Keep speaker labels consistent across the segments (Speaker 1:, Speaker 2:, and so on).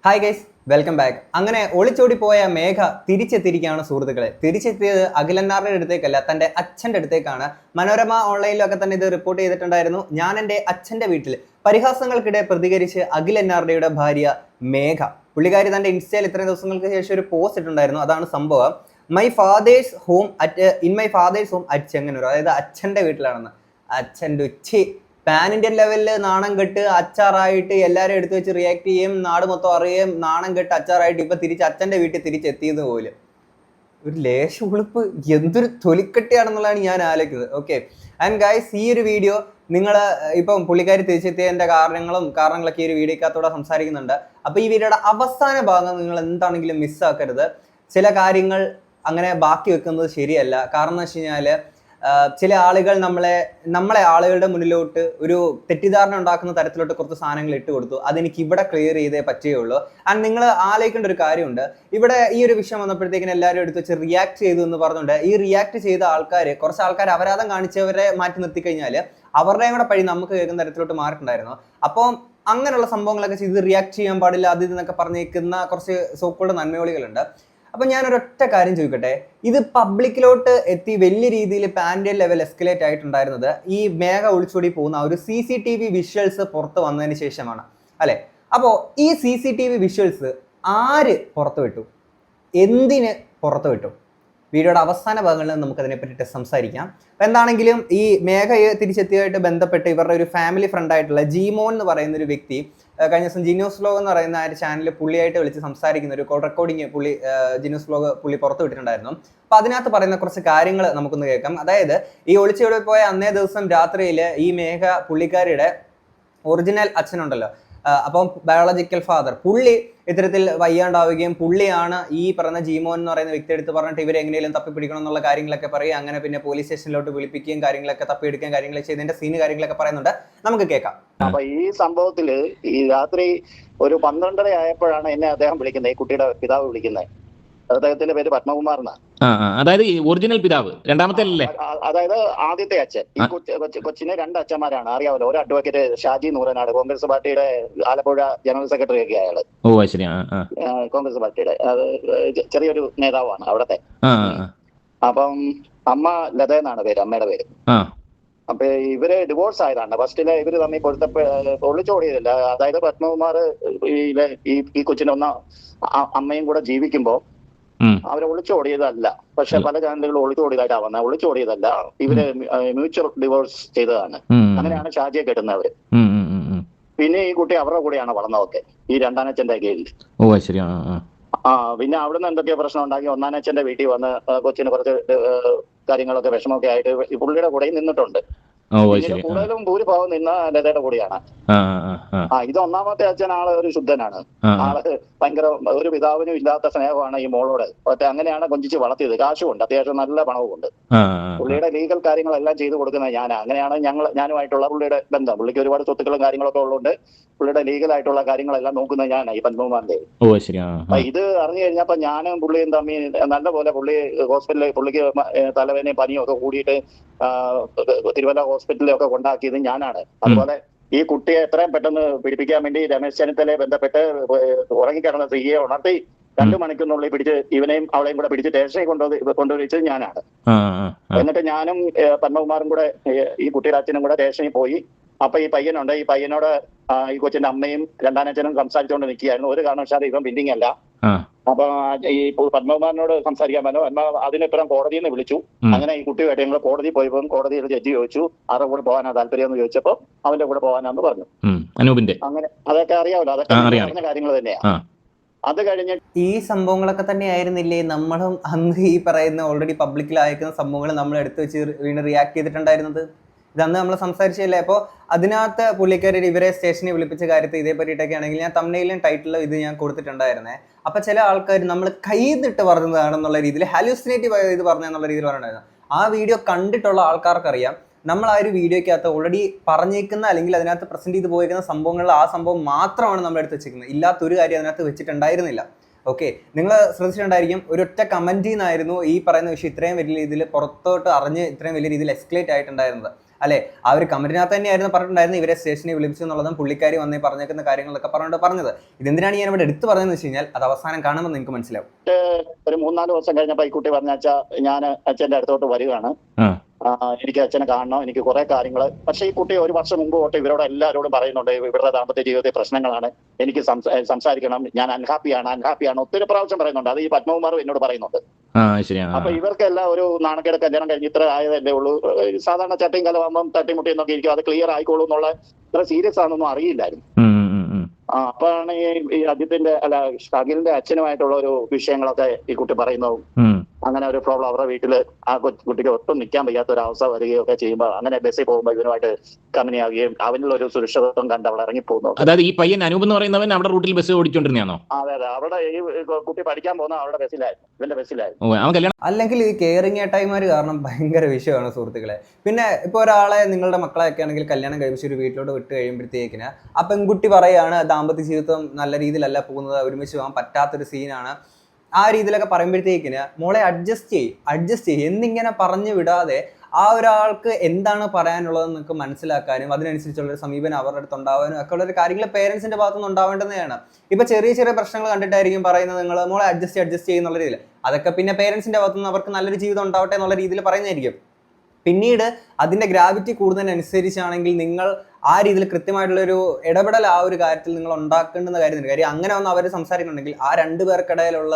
Speaker 1: Hi guys, welcome back. അങ്ങനെ ഒളിച്ചോടി പോയ മേഘ തിരിച്ചെത്തിയിരിക്കുകയാണ് സുഹൃത്തുക്കളെ. തിരിച്ചെത്തിയത് അഖിലന്നാറിന്റെ അടുത്തേക്കല്ല, തന്റെ അച്ഛന്റെ അടുത്തേക്കാണ്. മനോരമ ഓൺലൈനിലൊക്കെ തന്നെ ഇത് റിപ്പോർട്ട് ചെയ്തിട്ടുണ്ടായിരുന്നു. ഞാൻ എൻ്റെ അച്ഛന്റെ വീട്ടിൽ പരിഹാസങ്ങൾക്കിടെ പ്രതികരിച്ച് അഖിലന്നാറുടെയുടെ ഭാര്യ മേഘ. പുള്ളിക്കാരി തന്റെ ഇൻസ്റ്റയിൽ ഇത്രയും ദിവസങ്ങൾക്ക് ശേഷം ഒരു പോസ്റ്റ് ഇട്ടുണ്ടായിരുന്നു. അതാണ് സംഭവം. My fathers home at Chengannur, അതായത് അച്ഛന്റെ വീട്ടിലാണെന്ന്. അച്ഛൻ്റെ ഉച്ചി പാൻ ഇന്ത്യൻ ലെവലിൽ നാണം കെട്ട് അച്ചാറായിട്ട് എല്ലാവരും എടുത്തു വെച്ച് റിയാക്ട് ചെയ്യും, നാട് മൊത്തം അറിയുകയും, നാണം കെട്ട് അച്ചാറായിട്ട് ഇപ്പൊ തിരിച്ച് അച്ഛൻ്റെ വീട്ടിൽ തിരിച്ചെത്തിയത് പോലും. ഒരു ലേശ ഉളുപ്പ് എന്തൊരു തൊലിക്കെട്ടിയാണെന്നുള്ളതാണ് ഞാൻ ആലോചിക്കുന്നത്. ഓക്കെ, ആൻഡ് ഗൈസ്, ഈ ഒരു വീഡിയോ നിങ്ങൾ ഇപ്പം പുള്ളിക്കാരി തിരിച്ചെത്തിയതിൻ്റെ കാരണങ്ങളൊക്കെ ഈ ഒരു വീഡിയോക്കകത്തൂടെ സംസാരിക്കുന്നുണ്ട്. അപ്പോൾ ഈ വീഡിയോയുടെ അവസാന ഭാഗം നിങ്ങൾ എന്താണെങ്കിലും മിസ്സാക്കരുത്. ചില കാര്യങ്ങൾ അങ്ങനെ ബാക്കി വെക്കുന്നത് ശരിയല്ല. കാരണം എന്ന് വെച്ച് കഴിഞ്ഞാൽ ചില ആളുകൾ നമ്മളെ ആളുകളുടെ മുന്നിലോട്ട് ഒരു തെറ്റിദ്ധാരണ ഉണ്ടാക്കുന്ന തരത്തിലോട്ട് കുറച്ച് സാധനങ്ങൾ ഇട്ട് കൊടുത്തു. അതെനിക്ക് ഇവിടെ ക്ലിയർ ചെയ്തേ പറ്റുകയുള്ളൂ. ആൻഡ് നിങ്ങൾ ആലോചിക്കേണ്ട ഒരു കാര്യമുണ്ട്. ഇവിടെ ഈ ഒരു വിഷയം വന്നപ്പോഴത്തേക്കിനും എല്ലാവരും എടുത്ത് വെച്ച് റിയാക്ട് ചെയ്തു എന്ന് പറഞ്ഞുകൊണ്ട് ഈ റിയാക്ട് ചെയ്ത കുറച്ച് ആൾക്കാർ അപരാധം കാണിച്ചവരെ മാറ്റി നിർത്തി കഴിഞ്ഞാൽ അവരുടെയും കൂടെ പഴി നമുക്ക് കേൾക്കുന്ന തരത്തിലോട്ട് മാറിയിട്ടുണ്ടായിരുന്നു. അപ്പം അങ്ങനെയുള്ള സംഭവങ്ങളൊക്കെ ചെയ്ത് റിയാക്ട് ചെയ്യാൻ പാടില്ല അത് ഇതെന്നൊക്കെ പറഞ്ഞേക്കുന്ന കുറച്ച് സോക്കോൾഡ് നന്മയോളികളുണ്ട്. അപ്പൊ ഞാനൊരൊറ്റ കാര്യം ചോദിക്കട്ടെ, ഇത് പബ്ലിക്കിലോട്ട് എത്തി വലിയ രീതിയിൽ പാൻഡിയൻ ലെവൽ എസ്കലേറ്റ് ആയിട്ടുണ്ടായിരുന്നത് ഈ മേഘ ഒളിച്ചോടി പോകുന്ന ഒരു CCTV വിഷ്വൽസ് പുറത്ത് വന്നതിന് ശേഷമാണ് അല്ലെ? അപ്പോൾ ഈ CCTV വിഷ്വൽസ് ആര് പുറത്തുവിട്ടു, എന്തിന് പുറത്തുവിട്ടു? വീഡിയോയുടെ അവസാന ഭാഗങ്ങളിൽ നമുക്ക് അതിനെപ്പറ്റി സംസാരിക്കാം. അപ്പം എന്താണെങ്കിലും ഈ മേഘയെ തിരിച്ചെത്തിയായിട്ട് ബന്ധപ്പെട്ട് ഇവരുടെ ഒരു ഫാമിലി ഫ്രണ്ട് ആയിട്ടുള്ള ജീമോൻ എന്ന് പറയുന്ന ഒരു വ്യക്തി കഴിഞ്ഞ ദിവസം ജിനൂസ് വ്ലോഗ് എന്ന് പറയുന്ന ആ ഒരു ചാനലിൽ പുള്ളിയായിട്ട് വിളിച്ച് സംസാരിക്കുന്ന ഒരു കോൾ റെക്കോർഡിങ് ജിനൂസ് വ്ലോഗ് പുള്ളി പുറത്തു വിട്ടിട്ടുണ്ടായിരുന്നു. അപ്പം അതിനകത്ത് പറയുന്ന കുറച്ച് കാര്യങ്ങൾ നമുക്കൊന്ന് കേൾക്കാം. അതായത് ഈ ഒളിച്ചോടി പോയ അന്നേ ദിവസം രാത്രിയിൽ ഈ മേഘ പുള്ളിക്കാരിയുടെ ഒറിജിനൽ അച്ഛനുണ്ടല്ലോ, അപ്പം ബയോളജിക്കൽ ഫാദർ, പുള്ളി ഇത്തരത്തിൽ വയ്യാണ്ടാവുകയും പുള്ളിയാണ് ഈ പറയുന്ന ജീമോൻ എന്ന് പറയുന്ന വ്യക്തി എടുത്ത് പറഞ്ഞിട്ട് ഇവരെ എങ്ങനെയും തപ്പിപ്പിടിക്കണം എന്നുള്ള കാര്യങ്ങളൊക്കെ പറയുക. അങ്ങനെ പിന്നെ പോലീസ് സ്റ്റേഷനിലോട്ട് വിളിപ്പിക്കുകയും കാര്യങ്ങളൊക്കെ തപ്പിയെടുക്കുകയും കാര്യങ്ങളൊക്കെ ചെയ്തതിന്റെ സീന് കാര്യങ്ങളൊക്കെ പറയുന്നുണ്ട്, നമുക്ക് കേൾക്കാം.
Speaker 2: അപ്പൊ ഈ സംഭവത്തില് ഈ രാത്രി ഒരു 12:30 ആയപ്പോഴാണ് എന്നെ അദ്ദേഹം വിളിക്കുന്നത്, ഈ കുട്ടിയുടെ പിതാവ് വിളിക്കുന്നത്. അദ്ദേഹത്തിന്റെ പേര് പത്മകുമാർ എന്നാണ്.
Speaker 3: അതായത് ഒറിജിനൽ പിതാവ്, രണ്ടാമത്തെ അല്ലേ?
Speaker 2: അതായത് ആദ്യത്തെ അച്ഛൻ. ഈ കൊച്ചിന് 2 അച്ഛന്മാരാണ്, അറിയാമല്ലോ. ഒരു അഡ്വക്കേറ്റ് ഷാജി നൂറനാട്, കോൺഗ്രസ് പാർട്ടിയുടെ ആലപ്പുഴ ജനറൽ സെക്രട്ടറി ഒക്കെ അയാള്. കോൺഗ്രസ് പാർട്ടിയുടെ അത് ചെറിയൊരു നേതാവാണ് അവിടത്തെ. അപ്പം അമ്മ ലത എന്നാണ് പേര്, അമ്മയുടെ പേര്. അപ്പൊ ഇവര് ഡിവോഴ്സ് ആയതാണ്. ഫസ്റ്റില് ഇവര് തമ്മിൽ ഒളിച്ചോടിയതല്ല. അതായത് പത്മകുമാർ ഈ കൊച്ചിന്റെ അമ്മയും കൂടെ ജീവിക്കുമ്പോ അവരെ ഒളിച്ചോടിയതല്ല. പക്ഷെ പല ചാനലുകളും ഒളിച്ചോടിയതായിട്ടാ വന്നത്. ഒളിച്ചോടിയതല്ല, ഇവര് മ്യൂച്വൽ ഡിവോഴ്സ് ചെയ്തതാണ്. അങ്ങനെയാണ് ഷാജിയെ കെട്ടുന്നവര്. പിന്നെ ഈ കുട്ടി അവരുടെ കൂടെയാണ് വളർന്നതൊക്കെ, ഈ രണ്ടാനച്ഛന്റെ കീഴിൽ. പിന്നെ അവിടുന്ന് എന്തൊക്കെയോ പ്രശ്നം ഉണ്ടാക്കി ഒന്നാനച്ഛന്റെ വീട്ടിൽ വന്ന് കൊച്ചിന് കുറച്ച് കാര്യങ്ങളൊക്കെ വിഷമമൊക്കെ ആയിട്ട് പുള്ളിയുടെ കൂടെയും നിന്നിട്ടുണ്ട്. കൂടുതലും ഭൂരിഭാഗം നിന്ന ലതയുടെ കൂടെയാണ്. ഇത് ഒന്നാമത്തെ അച്ഛൻ ആള് ഒരു ശുദ്ധനാണ്. ആള് ഭയങ്കര ഒരു പിതാവിനും ഇല്ലാത്ത സ്നേഹമാണ് ഈ മോളോട്. അങ്ങനെയാണ് കൊഞ്ചിച്ച് വളർത്തിയത്. കാശുമുണ്ട്, അത്യാവശ്യം നല്ല പണവും ഉണ്ട്. പുള്ളിയുടെ ലീഗൽ കാര്യങ്ങളെല്ലാം ചെയ്തു കൊടുക്കുന്നത് ഞാനാണ്. അങ്ങനെയാണ് ഞാനുമായിട്ടുള്ള പുള്ളിയുടെ ബന്ധം. പുള്ളിക്ക് ഒരുപാട് സ്വത്തുക്കളും കാര്യങ്ങളൊക്കെ ഉള്ളതുകൊണ്ട് പുള്ളിയുടെ ലീഗലായിട്ടുള്ള കാര്യങ്ങളെല്ലാം നോക്കുന്നത് ഞാനാണ്, ഈ പത്മകുമാറിന്റെ. ഇത് അറിഞ്ഞു കഴിഞ്ഞപ്പോ ഞാനും പുള്ളിയും തമ്മിൽ നല്ലപോലെ പുള്ളിക്ക് തലവേദനയും പനിയും ഒക്കെ കൂടിയിട്ട് തിരുവല്ല ഹോസ്പിറ്റലിലൊക്കെ കൊണ്ടാക്കിയത് ഞാനാണ്. അതുപോലെ ഈ കുട്ടിയെ എത്രയും പെട്ടെന്ന് പിടിപ്പിക്കാൻ വേണ്ടി രമേശ് ചെന്നിത്തലയെ ബന്ധപ്പെട്ട് ഉറങ്ങിക്കിടന്ന സ്ത്രീയെ ഉണർത്തി 2 മണിക്കൂറിനുള്ളിൽ പിടിച്ച് ഇവനെയും അവളെയും കൂടെ പിടിച്ച് സ്റ്റേഷനിൽ കൊണ്ടുവച്ചത് ഞാനാണ്. എന്നിട്ട് ഞാനും പത്മകുമാറും കൂടെ ഈ കുട്ടിയുടെ അച്ഛനും കൂടെ സ്റ്റേഷനിൽ പോയി. അപ്പൊ ഈ പയ്യനുണ്ട്, ഈ പയ്യനോട് ഈ കൊച്ചിന്റെ അമ്മയും രണ്ടാനച്ഛനും സംസാരിച്ചുകൊണ്ട് നിൽക്കുകയായിരുന്നു. ഒരു കാരണവശാലും ഇവൻ ബിൽഡിംഗ് അല്ല. അപ്പൊ ഈ പത്മകുമാറിനോട് സംസാരിക്കാൻ പറഞ്ഞു. അതിനിപ്പുറം കോടതിയിൽ നിന്ന് വിളിച്ചു. അങ്ങനെ ഈ കുട്ടിയുമായിട്ട് ഞങ്ങൾ കോടതി പോയപ്പോൾ കോടതിയിൽ ജഡ്ജി ചോദിച്ചു ആരുടെ കൂടെ പോകാനാ താല്പര്യം എന്ന് ചോദിച്ചപ്പോ അവന്റെ കൂടെ പോകാനാന്ന് പറഞ്ഞു. അങ്ങനെ അതൊക്കെ അറിയാമല്ലോ, അതൊക്കെ പറഞ്ഞ കാര്യങ്ങൾ തന്നെയാ. അത് കഴിഞ്ഞ്
Speaker 1: ഈ സംഭവങ്ങളൊക്കെ തന്നെ ആയിരുന്നില്ലേ നമ്മളും അന്ന് ഈ പറയുന്ന ഓൾറെഡി പബ്ലിക്കിൽ അയക്കുന്ന സംഭവങ്ങൾ നമ്മൾ എടുത്തു വെച്ച് വീണ്ടും റിയാക്ട് ചെയ്തിട്ടുണ്ടായിരുന്നത്? ഇതന്ന് നമ്മൾ സംസാരിച്ചില്ലേ? അപ്പോൾ അതിനകത്ത് പുള്ളിക്കാരി ഇവരെ സ്റ്റേഷനിൽ വിളിപ്പിച്ച കാര്യത്തെ ഇതേ പറ്റിയിട്ടൊക്കെ ആണെങ്കിൽ ഞാൻ തംബ്നെയിലും ടൈറ്റിലും ഇത് ഞാൻ കൊടുത്തിട്ടുണ്ടായിരുന്നേ. അപ്പം ചില ആൾക്കാർ നമ്മൾ കൈന്നിട്ട് പറഞ്ഞതാണെന്നുള്ള രീതിയിൽ ഹാലൂസിനേറ്റീവ് ഇത് പറഞ്ഞെന്നുള്ള രീതിയിൽ പറഞ്ഞിട്ടുണ്ടായിരുന്നു. ആ വീഡിയോ കണ്ടിട്ടുള്ള ആൾക്കാർക്കറിയാം നമ്മൾ ആ ഒരു വീഡിയോയ്ക്കകത്ത് ഓൾറെഡി പറഞ്ഞേക്കുന്ന അല്ലെങ്കിൽ അതിനകത്ത് പ്രസന്റ് ചെയ്ത് പോയിരിക്കുന്ന സംഭവങ്ങളിൽ ആ സംഭവം മാത്രമാണ് നമ്മൾ എടുത്ത് വെച്ചിരിക്കുന്നത്. ഇല്ലാത്തൊരു കാര്യം അതിനകത്ത് വെച്ചിട്ടുണ്ടായിരുന്നില്ല. ഓക്കെ, നിങ്ങൾ ശ്രദ്ധിച്ചിട്ടുണ്ടായിരിക്കും, ഒരൊറ്റ കമന്റിൽ നിന്നായിരുന്നു ഈ പറയുന്ന വിഷയം ഇത്രയും വലിയ രീതിയിൽ പുറത്തോട്ട് അറിഞ്ഞ് ഇത്രയും വലിയ രീതിയിൽ എസ്കലേറ്റ് ആയിട്ടുണ്ടായിരുന്നത്. അല്ലെ? ആ ഒരു കമന്റിനകത്ത് തന്നെയായിരുന്നു പറഞ്ഞിട്ടുണ്ടായിരുന്നു ഇവരെ സ്റ്റേഷനിൽ വിളിച്ചു എന്നുള്ളതും പുള്ളിക്കാരി വന്നേ പറഞ്ഞേക്കുന്ന കാര്യങ്ങളൊക്കെ പറഞ്ഞത്. ഇതെന്തിനാണ് ഞാൻ ഇവിടെ എടുത്തു പറഞ്ഞതെന്ന് വെച്ച് കഴിഞ്ഞാൽ അത് അവസാനം കാണുമ്പോൾ നിങ്ങൾക്ക് മനസ്സിലാവും.
Speaker 2: ഒരു 3-4 ദിവസം കഴിഞ്ഞപ്പോ ഈ കുട്ടി പറഞ്ഞ ഞാൻ അച്ഛന്റെ അടുത്തോട്ട് വരികയാണ്, എനിക്ക് അച്ഛനെ കാണണം, എനിക്ക് കുറെ കാര്യങ്ങൾ. പക്ഷെ ഈ കുട്ടി ഒരു വർഷം മുമ്പ് തൊട്ട് ഇവരോട് എല്ലാവരോടും പറയുന്നുണ്ട് ഇവരുടെ ദാമ്പത്യ ജീവിതത്തിൽ പ്രശ്നങ്ങളാണ്, എനിക്ക് സംസാരിക്കണം, ഞാൻ അൺഹാപ്പിയാണ് ഒത്തിരി പ്രാവശ്യം പറയുന്നുണ്ട്. അത് ഈ പത്മകുമാറും എന്നോട് പറയുന്നുണ്ട്. അപ്പൊ ഇവർക്കെല്ലാം ഒരു നാണക്കേട്, കല്യാണം കഴിഞ്ഞ് ഇത്ര ആയതല്ലേ ഉള്ളൂ, സാധാരണ ചട്ടയും കലവാകുമ്പം തട്ടിമുട്ടി എന്നൊക്കെ ഇരിക്കും, അത് ക്ലിയർ ആയിക്കോളൂ എന്നുള്ള ഇത്ര സീരിയസ് ആണെന്നൊന്നും അറിയില്ലായിരുന്നു. അപ്പോഴാണ് ഈ അജിത്തിന്റെ അഖിലിന്റെ അച്ഛനുമായിട്ടുള്ള ഒരു വിഷയങ്ങളൊക്കെ ഈ കുട്ടി പറയുന്നു. അങ്ങനെ ഒരു പ്രോബ്ലം അവരുടെ വീട്ടില് ആ കുട്ടിക്ക് ഒട്ടും നിൽക്കാൻ വയ്യാത്ത ഒരു അവസ്ഥ വരികയോ ഒക്കെ ചെയ്യുമ്പോൾ അങ്ങനെ ബസ്സിൽ പോകുമ്പോൾ ഇവനുമായിട്ട് കമ്പനിയാവുകയും അവനുള്ള ഒരു സുരക്ഷിതത്വം കണ്ട് അവൾ ഇറങ്ങിപ്പോകുന്നു.
Speaker 3: അതായത് ഈ പയ്യൻ അനൂപ് എന്ന് പറയുന്നവൻ അവിടെ റൂട്ടിൽ ബസ് ഓടിച്ചോണ്ടിരുന്നോ?
Speaker 2: അതെ, അവിടെ ഈ കുട്ടി പഠിക്കാൻ പോകുന്ന അവരുടെ ബസ്സിലായിരുന്നു, ഇവന്റെ ബസ്സിലായിരുന്നു.
Speaker 1: അല്ലെങ്കിൽ ഈ കെയറിങ് ഏട്ടായിമാര് കാരണം ഭയങ്കര വിഷയമാണ് സുഹൃത്തുക്കളെ. പിന്നെ ഇപ്പൊ ഒരാളെ നിങ്ങളുടെ മക്കളെയൊക്കെ ആണെങ്കിൽ കല്യാണം കഴിപ്പിച്ച് ഒരു വീട്ടിലോട്ട് വിട്ട് കഴിയുമ്പോഴത്തേക്കിന് ആ പെൺകുട്ടി പറയാണ് ദാമ്പത്യ ജീവിതം നല്ല രീതിയിലല്ല പോകുന്നത്, ഒരുമിച്ച് പോകാൻ പറ്റാത്തൊരു സീനാണ്, ആ രീതിയിലൊക്കെ പറയുമ്പോഴത്തേക്കിന് മോളെ അഡ്ജസ്റ്റ് ചെയ്യ് എന്നിങ്ങനെ പറഞ്ഞു വിടാതെ ആ ഒരാൾക്ക് എന്താണ് പറയാനുള്ളതെന്ന് നിങ്ങൾക്ക് മനസ്സിലാക്കാനും അതിനനുസരിച്ചുള്ള ഒരു സമീപനം അവരുടെ അടുത്ത് ഉണ്ടാവാനും ഒക്കെ ഉള്ള ഒരു കാര്യങ്ങൾ പേരൻസിന്റെ ഭാഗത്തുനിന്ന് ഉണ്ടാവേണ്ടതാണ്. ഇപ്പൊ ചെറിയ ചെറിയ പ്രശ്നങ്ങൾ കണ്ടിട്ടായിരിക്കും പറയുന്നത് നിങ്ങൾ മോളെ അഡ്ജസ്റ്റ് ചെയ്യുന്നുള്ള രീതിയിൽ. അതൊക്കെ പിന്നെ പേരൻസിന്റെ ഭാഗത്തുനിന്ന് അവർക്ക് നല്ലൊരു ജീവിതം ഉണ്ടാവട്ടെ എന്നുള്ള രീതിയിൽ പറയുന്നതായിരിക്കും. പിന്നീട് അതിന്റെ ഗ്രാവിറ്റി കൂടുന്നതിനനുസരിച്ചാണെങ്കിൽ നിങ്ങൾ ആ രീതിയിൽ കൃത്യമായിട്ടുള്ളൊരു ഇടപെടൽ ആ ഒരു കാര്യത്തിൽ നിങ്ങൾ ഉണ്ടാക്കേണ്ടുന്ന കാര്യം അങ്ങനെ ഒന്ന് അവർ സംസാരിക്കുന്നുണ്ടെങ്കിൽ ആ രണ്ടു പേർക്കിടയിലുള്ള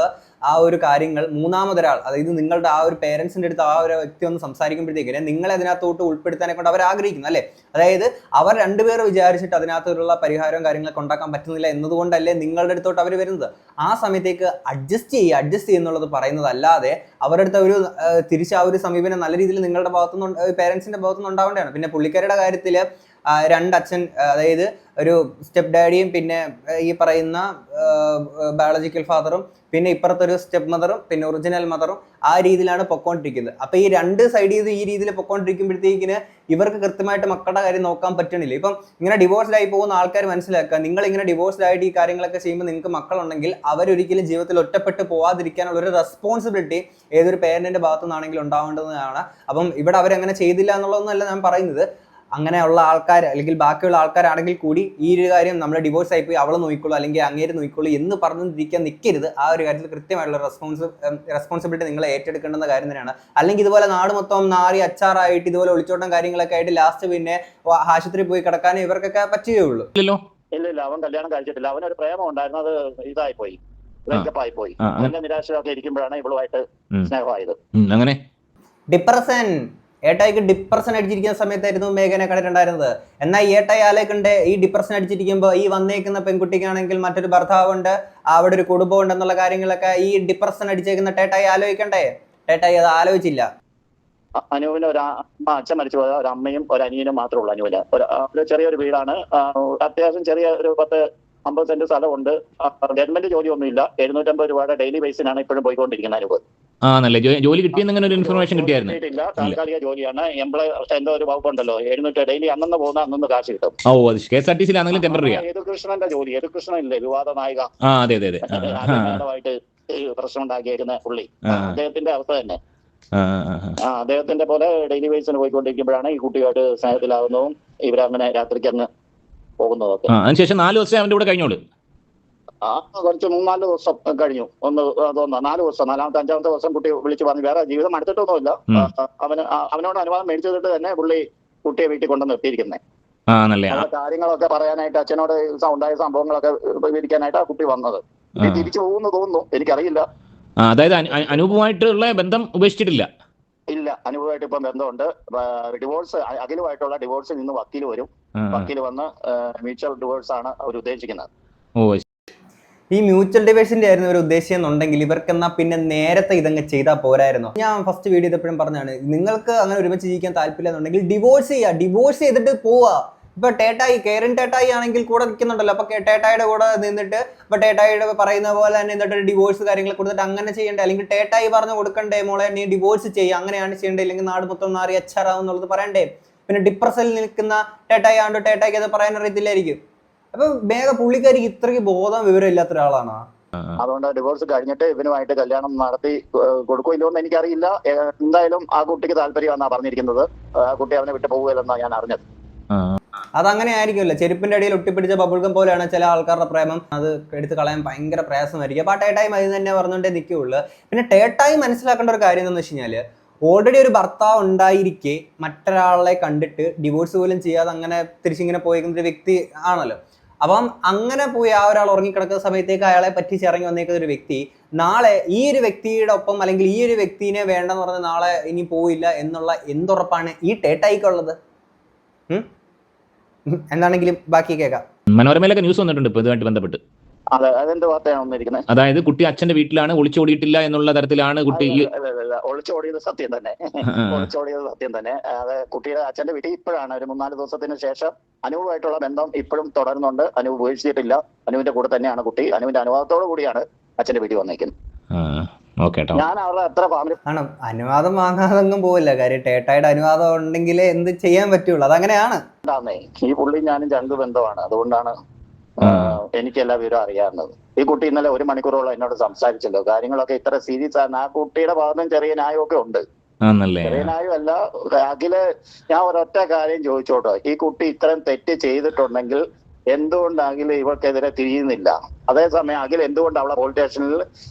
Speaker 1: ആ ഒരു കാര്യങ്ങൾ മൂന്നാമതൊരാൾ, അതായത് നിങ്ങളുടെ ആ ഒരു പേരൻസിന്റെ അടുത്ത് ആ ഒരു വ്യക്തി ഒന്ന് സംസാരിക്കുമ്പോഴത്തേക്കിനെ നിങ്ങളെ അതിനകത്തോട്ട് ഉൾപ്പെടുത്താനെ കൊണ്ട് അവർ ആഗ്രഹിക്കുന്നു അല്ലെ? അതായത് അവർ രണ്ടുപേർ വിചാരിച്ചിട്ട് അതിനകത്തുള്ള പരിഹാരവും കാര്യങ്ങളൊക്കെ ഉണ്ടാക്കാൻ പറ്റുന്നില്ല എന്നതുകൊണ്ടല്ലേ നിങ്ങളുടെ അടുത്തോട്ട് അവർ വരുന്നത്. ആ സമയത്തേക്ക് അഡ്ജസ്റ്റ് ചെയ്യുന്നുള്ളത് പറയുന്നത് അല്ലാതെ അവരുടെ അടുത്ത് ഒരു തിരിച്ച് ആ ഒരു സമീപനം നല്ല രീതിയിൽ നിങ്ങളുടെ ഭാഗത്തുനിന്ന് പേരൻസിന്റെ ഭാഗത്തുനിന്ന് ഉണ്ടാവേണ്ടതാണ്. പിന്നെ പുള്ളിക്കാരുടെ കാര്യത്തിൽ രണ്ടച്ഛൻ, അതായത് ഒരു സ്റ്റെപ്പ് ഡാഡിയും പിന്നെ ഈ പറയുന്ന ബയോളജിക്കൽ ഫാദറും പിന്നെ ഇപ്പുറത്തൊരു സ്റ്റെപ്പ് മദറും പിന്നെ ഒറിജിനൽ മദറും ആ രീതിയിലാണ് പൊക്കോണ്ടിരിക്കുന്നത്. അപ്പൊ ഈ രണ്ട് സൈഡിൽ നിന്ന് ഈ രീതിയിൽ പൊക്കോണ്ടിരിക്കുമ്പോഴത്തേക്കിന് ഇവർക്ക് കൃത്യമായിട്ട് മക്കളുടെ കാര്യം നോക്കാൻ പറ്റണില്ല. ഇപ്പം ഇങ്ങനെ ഡിവോഴ്സ്ഡ് ആയി പോകുന്ന ആൾക്കാർ മനസ്സിലാക്കുക, നിങ്ങൾ ഇങ്ങനെ ഡിവോഴ്സ്ഡ് ആയിട്ട് ഈ കാര്യങ്ങളൊക്കെ ചെയ്യുമ്പോൾ നിങ്ങൾക്ക് മക്കളുണ്ടെങ്കിൽ അവരൊരിക്കലും ജീവിതത്തിൽ ഒറ്റപ്പെട്ട് പോവാതിരിക്കാനുള്ള ഒരു റെസ്പോൺസിബിലിറ്റി ഏതൊരു പേരന്റിന്റെ ഭാഗത്തു നിന്നാണെങ്കിലും ഉണ്ടാവേണ്ടതാണ്. അപ്പം ഇവിടെ അവരങ്ങനെ ചെയ്തില്ല എന്നുള്ളതൊന്നുമല്ല ഞാൻ പറയുന്നത്. അങ്ങനെയുള്ള ആൾക്കാർ അല്ലെങ്കിൽ ബാക്കിയുള്ള ആൾക്കാരാണെങ്കിൽ കൂടി ഈ ഒരു കാര്യം നമ്മൾ ഡിവോഴ്സ് ആയിപ്പോയി അവളെ നോക്കിക്കോളൂ അല്ലെങ്കിൽ അങ്ങേര് നോക്കിക്കോളൂ എന്ന് പറഞ്ഞുകൊണ്ടിരിക്കാൻ നിൽക്കരുത്. ആ ഒരു കാര്യത്തിൽ കൃത്യമായിട്ടുള്ള റെസ്പോൺസിബിലിറ്റി നിങ്ങൾ ഏറ്റെടുക്കേണ്ടുന്ന കാര്യം തന്നെയാണ്. അല്ലെങ്കിൽ ഇതുപോലെ നാട് മൊത്തം നാറി അച്ചാറായിട്ട് ഇതുപോലെ ഒളിച്ചോട്ടം കാര്യങ്ങളൊക്കെ ആയിട്ട് ലാസ്റ്റ് പിന്നെ ആശുപത്രി പോയി കിടക്കാനേ ഇവർക്കൊക്കെ പറ്റുകയുള്ളൂ.
Speaker 2: ഇല്ല, അവൻ കല്യാണം കഴിച്ചിട്ടില്ല. അവനൊരു പ്രേമം ഉണ്ടായിരുന്നു, അത് ഇതായി പോയി, ബ്രേക്കപ്പായി പോയി. അതിന്റെ നിരാശയൊക്കെ ഇരിക്കുമ്പോഴാണ് ഇവളുമായിട്ട് സ്നേഹമായത്. അങ്ങനെ
Speaker 1: ഡിപ്രഷൻ ഏട്ടായിക്ക് ഡിപ്രഷൻ അടിച്ചിരിക്കുന്ന സമയത്തായിരുന്നു മേഘനെ കണ്ടിട്ടുണ്ടായിരുന്നത്. എന്നാൽ ഏട്ടായി ആലേക്കണ്ടേ ഈ ഡിപ്രഷൻ അടിച്ചിരിക്കുമ്പോൾ ഈ വന്നേക്കുന്ന പെൺകുട്ടിക്കാണെങ്കിൽ മറ്റൊരു ഭർത്താവുണ്ട്, അവിടെ ഒരു കുടുംബം ഉണ്ടെന്നുള്ള കാര്യങ്ങളൊക്കെ ഈ ഡിപ്രഷൻ അടിച്ചേക്കുന്ന ടേട്ടായി ആലോചിക്കണ്ടേ? ടേട്ടായി അത് ആലോചിച്ചില്ല.
Speaker 2: അനുവിന് ഒരു അച്ഛൻ മരിച്ചു പോയ ഒരു അമ്മയും ഒരു അനിയനും മാത്രമേ ഉള്ളൂ. അനുവിന് ഒരു ചെറിയൊരു വീടാണ്, അത്യാവശ്യം ചെറിയ ഒരു 10-50 സെന്റ് സ്ഥലമുണ്ട്. ഗവൺമെന്റ് ജോലിയൊന്നുമില്ല, 750 രൂപയുടെ ഡെയിലി ബേസിനാണ് ഇപ്പോഴും പോയിക്കൊണ്ടിരിക്കുന്നത് അനുവ്.
Speaker 3: ജോലി കിട്ടിയെന്ന് ഒരു ഇൻഫർമേഷൻ കിട്ടിയായിരുന്നു.
Speaker 2: താൽക്കാലിക ജോലിയാണ്, എന്തോ ഒരു വകുപ്പുണ്ടല്ലോ, 700 ഡെയിലി അന്നു പോകുന്ന അന്നു കാശ് കിട്ടും. യദുകൃഷ്ണന്റെ ജോലി, യദുകൃഷ്ണൻ ഇല്ലേ വിവാദ നായിക, പ്രശ്നം ഉണ്ടാക്കിയേക്കുന്ന പുള്ളി, അദ്ദേഹത്തിന്റെ അവസ്ഥ തന്നെ. അദ്ദേഹത്തിന്റെ പോലെ ഡെയിലി ബേസിന് പോയിക്കൊണ്ടിരിക്കുമ്പോഴാണ് ഈ കുട്ടിയായിട്ട് സ്നേഹത്തിലാവുന്നതും ഇവരങ്ങനെ രാത്രിക്ക് അങ്ങ് പോകുന്നതൊക്കെ.
Speaker 3: അതിനുശേഷം 4 ദിവസം അവന്റെ കൂടെ കഴിഞ്ഞോളൂ.
Speaker 2: കുറച്ച് 3-4 ദിവസം കഴിഞ്ഞു. 4 ദിവസം, 4ാമത്തെ 5ാമത്തെ ദിവസം കുട്ടി വിളിച്ചു പറഞ്ഞു വേറെ ജീവിതം അടുത്തിട്ടൊന്നുമില്ല. അവനോട് അനുവാദം മേടിച്ചിട്ട് തന്നെ പുള്ളി കുട്ടിയെ വീട്ടിൽ കൊണ്ടു നിർത്തിയിരിക്കുന്നത്. കാര്യങ്ങളൊക്കെ പറയാനായിട്ട് അച്ഛനോട് ഉണ്ടായ സംഭവങ്ങളൊക്കെ വിവരിക്കാനായിട്ട് ആ കുട്ടി വന്നത്. തിരിച്ചു പോകുന്നു തോന്നുന്നു, എനിക്കറിയില്ല.
Speaker 3: അതായത് അനൂപുമായിട്ടുള്ള ബന്ധം ഉപേക്ഷിച്ചിട്ടില്ല.
Speaker 2: ഇല്ല, അനുഭവമായിട്ട് ഇപ്പം ബന്ധമുണ്ട്. ഡിവോഴ്സ്, അഖിലുമായിട്ടുള്ള ഡിവോഴ്സിൽ നിന്ന് വക്കീൽ വരും. വക്കീൽ വന്ന് മ്യൂച്വൽ ഡിവോഴ്സ് ആണ് അവർ ഉദ്ദേശിക്കുന്നത്.
Speaker 1: ഈ മ്യൂച്വൽ ഡിവോഴ്സിന്റെ ആയിരുന്നു ഇവർ ഉദ്ദേശിക്കുന്നുണ്ടെങ്കിൽ ഇവർക്കെന്നാ പിന്നെ നേരത്തെ ഇതങ്ങ് ചെയ്താൽ പോരായിരുന്നു. ഞാൻ ഫസ്റ്റ് വീഡിയോ ചെയ്തപ്പോഴും പറഞ്ഞാണ്, നിങ്ങൾക്ക് അങ്ങനെ ഒരുമിച്ച് ജീവിക്കാൻ താല്പര്യം എന്നുണ്ടെങ്കിൽ ഡിവോഴ്സ് ചെയ്തിട്ട് പോവാ. ഇപ്പൊ ടേട്ടായി കേരൻ ടേട്ടായി ആണെങ്കിൽ കൂടെ നിൽക്കുന്നുണ്ടല്ലോ, അപ്പൊ ടേട്ടായിയുടെ കൂടെ നിന്നിട്ട് ഇപ്പൊ ടേട്ടായിയുടെ പറയുന്ന പോലെ തന്നെ എന്നിട്ട് ഡിവോഴ്സ് കാര്യങ്ങൾ കൊടുത്തിട്ട് അങ്ങനെ ചെയ്യണ്ടേ? അല്ലെങ്കിൽ ടേട്ടായി പറഞ്ഞു കൊടുക്കണ്ടേ മോളെ നീ ഡിവോഴ്സ് ചെയ്യുക, അങ്ങനെയാണ് ചെയ്യേണ്ടത്, ഇല്ലെങ്കിൽ നാട് മൊത്തം നാറി അച്ചാറാവും എന്നുള്ളത് പറയണ്ടേ? പിന്നെ ഡിപ്രഷനിൽ നിൽക്കുന്ന ടേട്ടായി ആണ്ട് ടേട്ടായിക്ക് അത് പറയാൻ അറിയത്തില്ലായിരിക്കും. അപ്പൊ പുള്ളിക്കാരിക്ക് ഇത്രയ്ക്ക് ബോധം വിവരം ഇല്ലാത്ത ഒരാളാണ്.
Speaker 2: അതുകൊണ്ട് ഡിവോഴ്സ് കഴിഞ്ഞിട്ട് ഇവനുമായിട്ട് കല്യാണം നടത്തി കൊടുക്കുമല്ലോ എന്ന് എനിക്കറിയില്ല. എന്തായാലും ആ കുട്ടിക്ക് താല്പര്യമാണെന്നാ പറഞ്ഞിരിക്കുന്നത്. ആ കുട്ടി അവനെ വിട്ടു പോകുകയില്ലെന്നാണ് ഞാൻ അറിഞ്ഞത്.
Speaker 1: അതങ്ങനെ ആയിരിക്കുമല്ലോ, ചെരുപ്പിന്റെ അടിയിൽ ഒട്ടിപ്പിടിച്ച ബബിൾഗം പോലെയാണ് ചില ആൾക്കാരുടെ പ്രേമം. അത് എടുത്ത് കളയാൻ ഭയങ്കര പ്രയാസമായിരിക്കും. അപ്പൊ ആ ടേട്ടായി അത് തന്നെ പറഞ്ഞുകൊണ്ടേ നിൽക്കുകയുള്ളൂ. പിന്നെ ടേട്ടായി മനസ്സിലാക്കേണ്ട ഒരു കാര്യം എന്താണെന്ന് വെച്ച് കഴിഞ്ഞാൽ, ഓൾറെഡി ഒരു ഭർത്താവ് ഉണ്ടായിരിക്കെ മറ്റൊരാളെ കണ്ടിട്ട് ഡിവോഴ്സ് പോലും ചെയ്യാതെ അങ്ങനെ തിരിച്ചിങ്ങനെ പോയിരിക്കുന്ന ഒരു വ്യക്തി ആണല്ലോ. അപ്പം അങ്ങനെ പോയി ആ ഒരാൾ ഉറങ്ങിക്കിടക്കുന്ന സമയത്തേക്ക് അയാളെ പറ്റിച്ചിറങ്ങി വന്നേക്കുന്ന ഒരു വ്യക്തി നാളെ ഈ ഒരു വ്യക്തിയുടെ ഒപ്പം അല്ലെങ്കിൽ ഈ ഒരു വ്യക്തിനെ വേണ്ടെന്ന് പറഞ്ഞ് നാളെ ഇനി പോയില്ല എന്നുള്ള എന്തുറപ്പാണ് ഈ ടേട്ടായിക്കുള്ളത്? എന്താണെങ്കിലും ബാക്കി കേൾക്കാം.
Speaker 3: മനോരമയിലൊക്കെ ന്യൂസ് വന്നിട്ടുണ്ട് ഇപ്പൊ ഇതുമായിട്ട് ബന്ധപ്പെട്ട്.
Speaker 2: അതെന്ത് വാർത്തയാണ് വന്നിരിക്കുന്നത്?
Speaker 3: അതായത് കുട്ടി അച്ഛന്റെ വീട്ടിലാണ്, ഒളിച്ചോടിയിട്ടില്ല എന്നുള്ള തരത്തിലാണ് കുട്ടി.
Speaker 2: ഒളിച്ചോടിയത് സത്യം തന്നെ, ഒളിച്ചോടിയത് സത്യം തന്നെ. അത് കുട്ടിയുടെ അച്ഛന്റെ വീട്ടിൽ ഇപ്പോഴാണ് ഒരു 3-4 ദിവസത്തിന് ശേഷം അനുവുമായിട്ടുള്ള ബന്ധം ഇപ്പോഴും തുടരുന്നുണ്ട്. അനുവ് ഉപേക്ഷിച്ചിട്ടില്ല. അനുവിന്റെ കൂടെ തന്നെയാണ് കുട്ടി. അനുവിന്റെ അനുവാദത്തോടു കൂടിയാണ് അച്ഛന്റെ വീട്ടിൽ വന്നേക്കുന്നത്. ഞാൻ അവരുടെ എത്ര ഫാമിലി
Speaker 1: ആണ് അനുവാദം വാങ്ങാതൊന്നും പോവില്ല. കാര്യം ടേട്ടായുടെ അനുവാദം ഉണ്ടെങ്കിലേ എന്ത് ചെയ്യാൻ പറ്റുള്ളൂ. അതങ്ങനെയാണ്.
Speaker 2: ഈ പുള്ളി ഞാനും ചങ്ക് ബന്ധമാണ്. അതുകൊണ്ടാണ് എനിക്ക് എല്ലാ വിവരം അറിയാവുന്നത്. ഈ കുട്ടി ഇന്നലെ 1 മണിക്കൂറോളം എന്നോട് സംസാരിച്ചല്ലോ. കാര്യങ്ങളൊക്കെ ഇത്ര സീരിയസ് ആണ്. ആ കുട്ടിയുടെ ഭാഗത്തും ചെറിയ ന്യായമൊക്കെ ഉണ്ട്. ചെറിയ ന്യായമല്ല. അഖില് ഞാൻ ഒരൊറ്റ കാര്യം ചോദിച്ചോട്ടോ, ഈ കുട്ടി ഇത്രയും തെറ്റ് ചെയ്തിട്ടുണ്ടെങ്കിൽ എന്തുകൊണ്ട് അഖില് ഇവർക്കെതിരെ തിരിയുന്നില്ല? അതേസമയം അഖിൽ എന്തുകൊണ്ട് അവളെ പോലീസ് സ്റ്റേഷനിൽ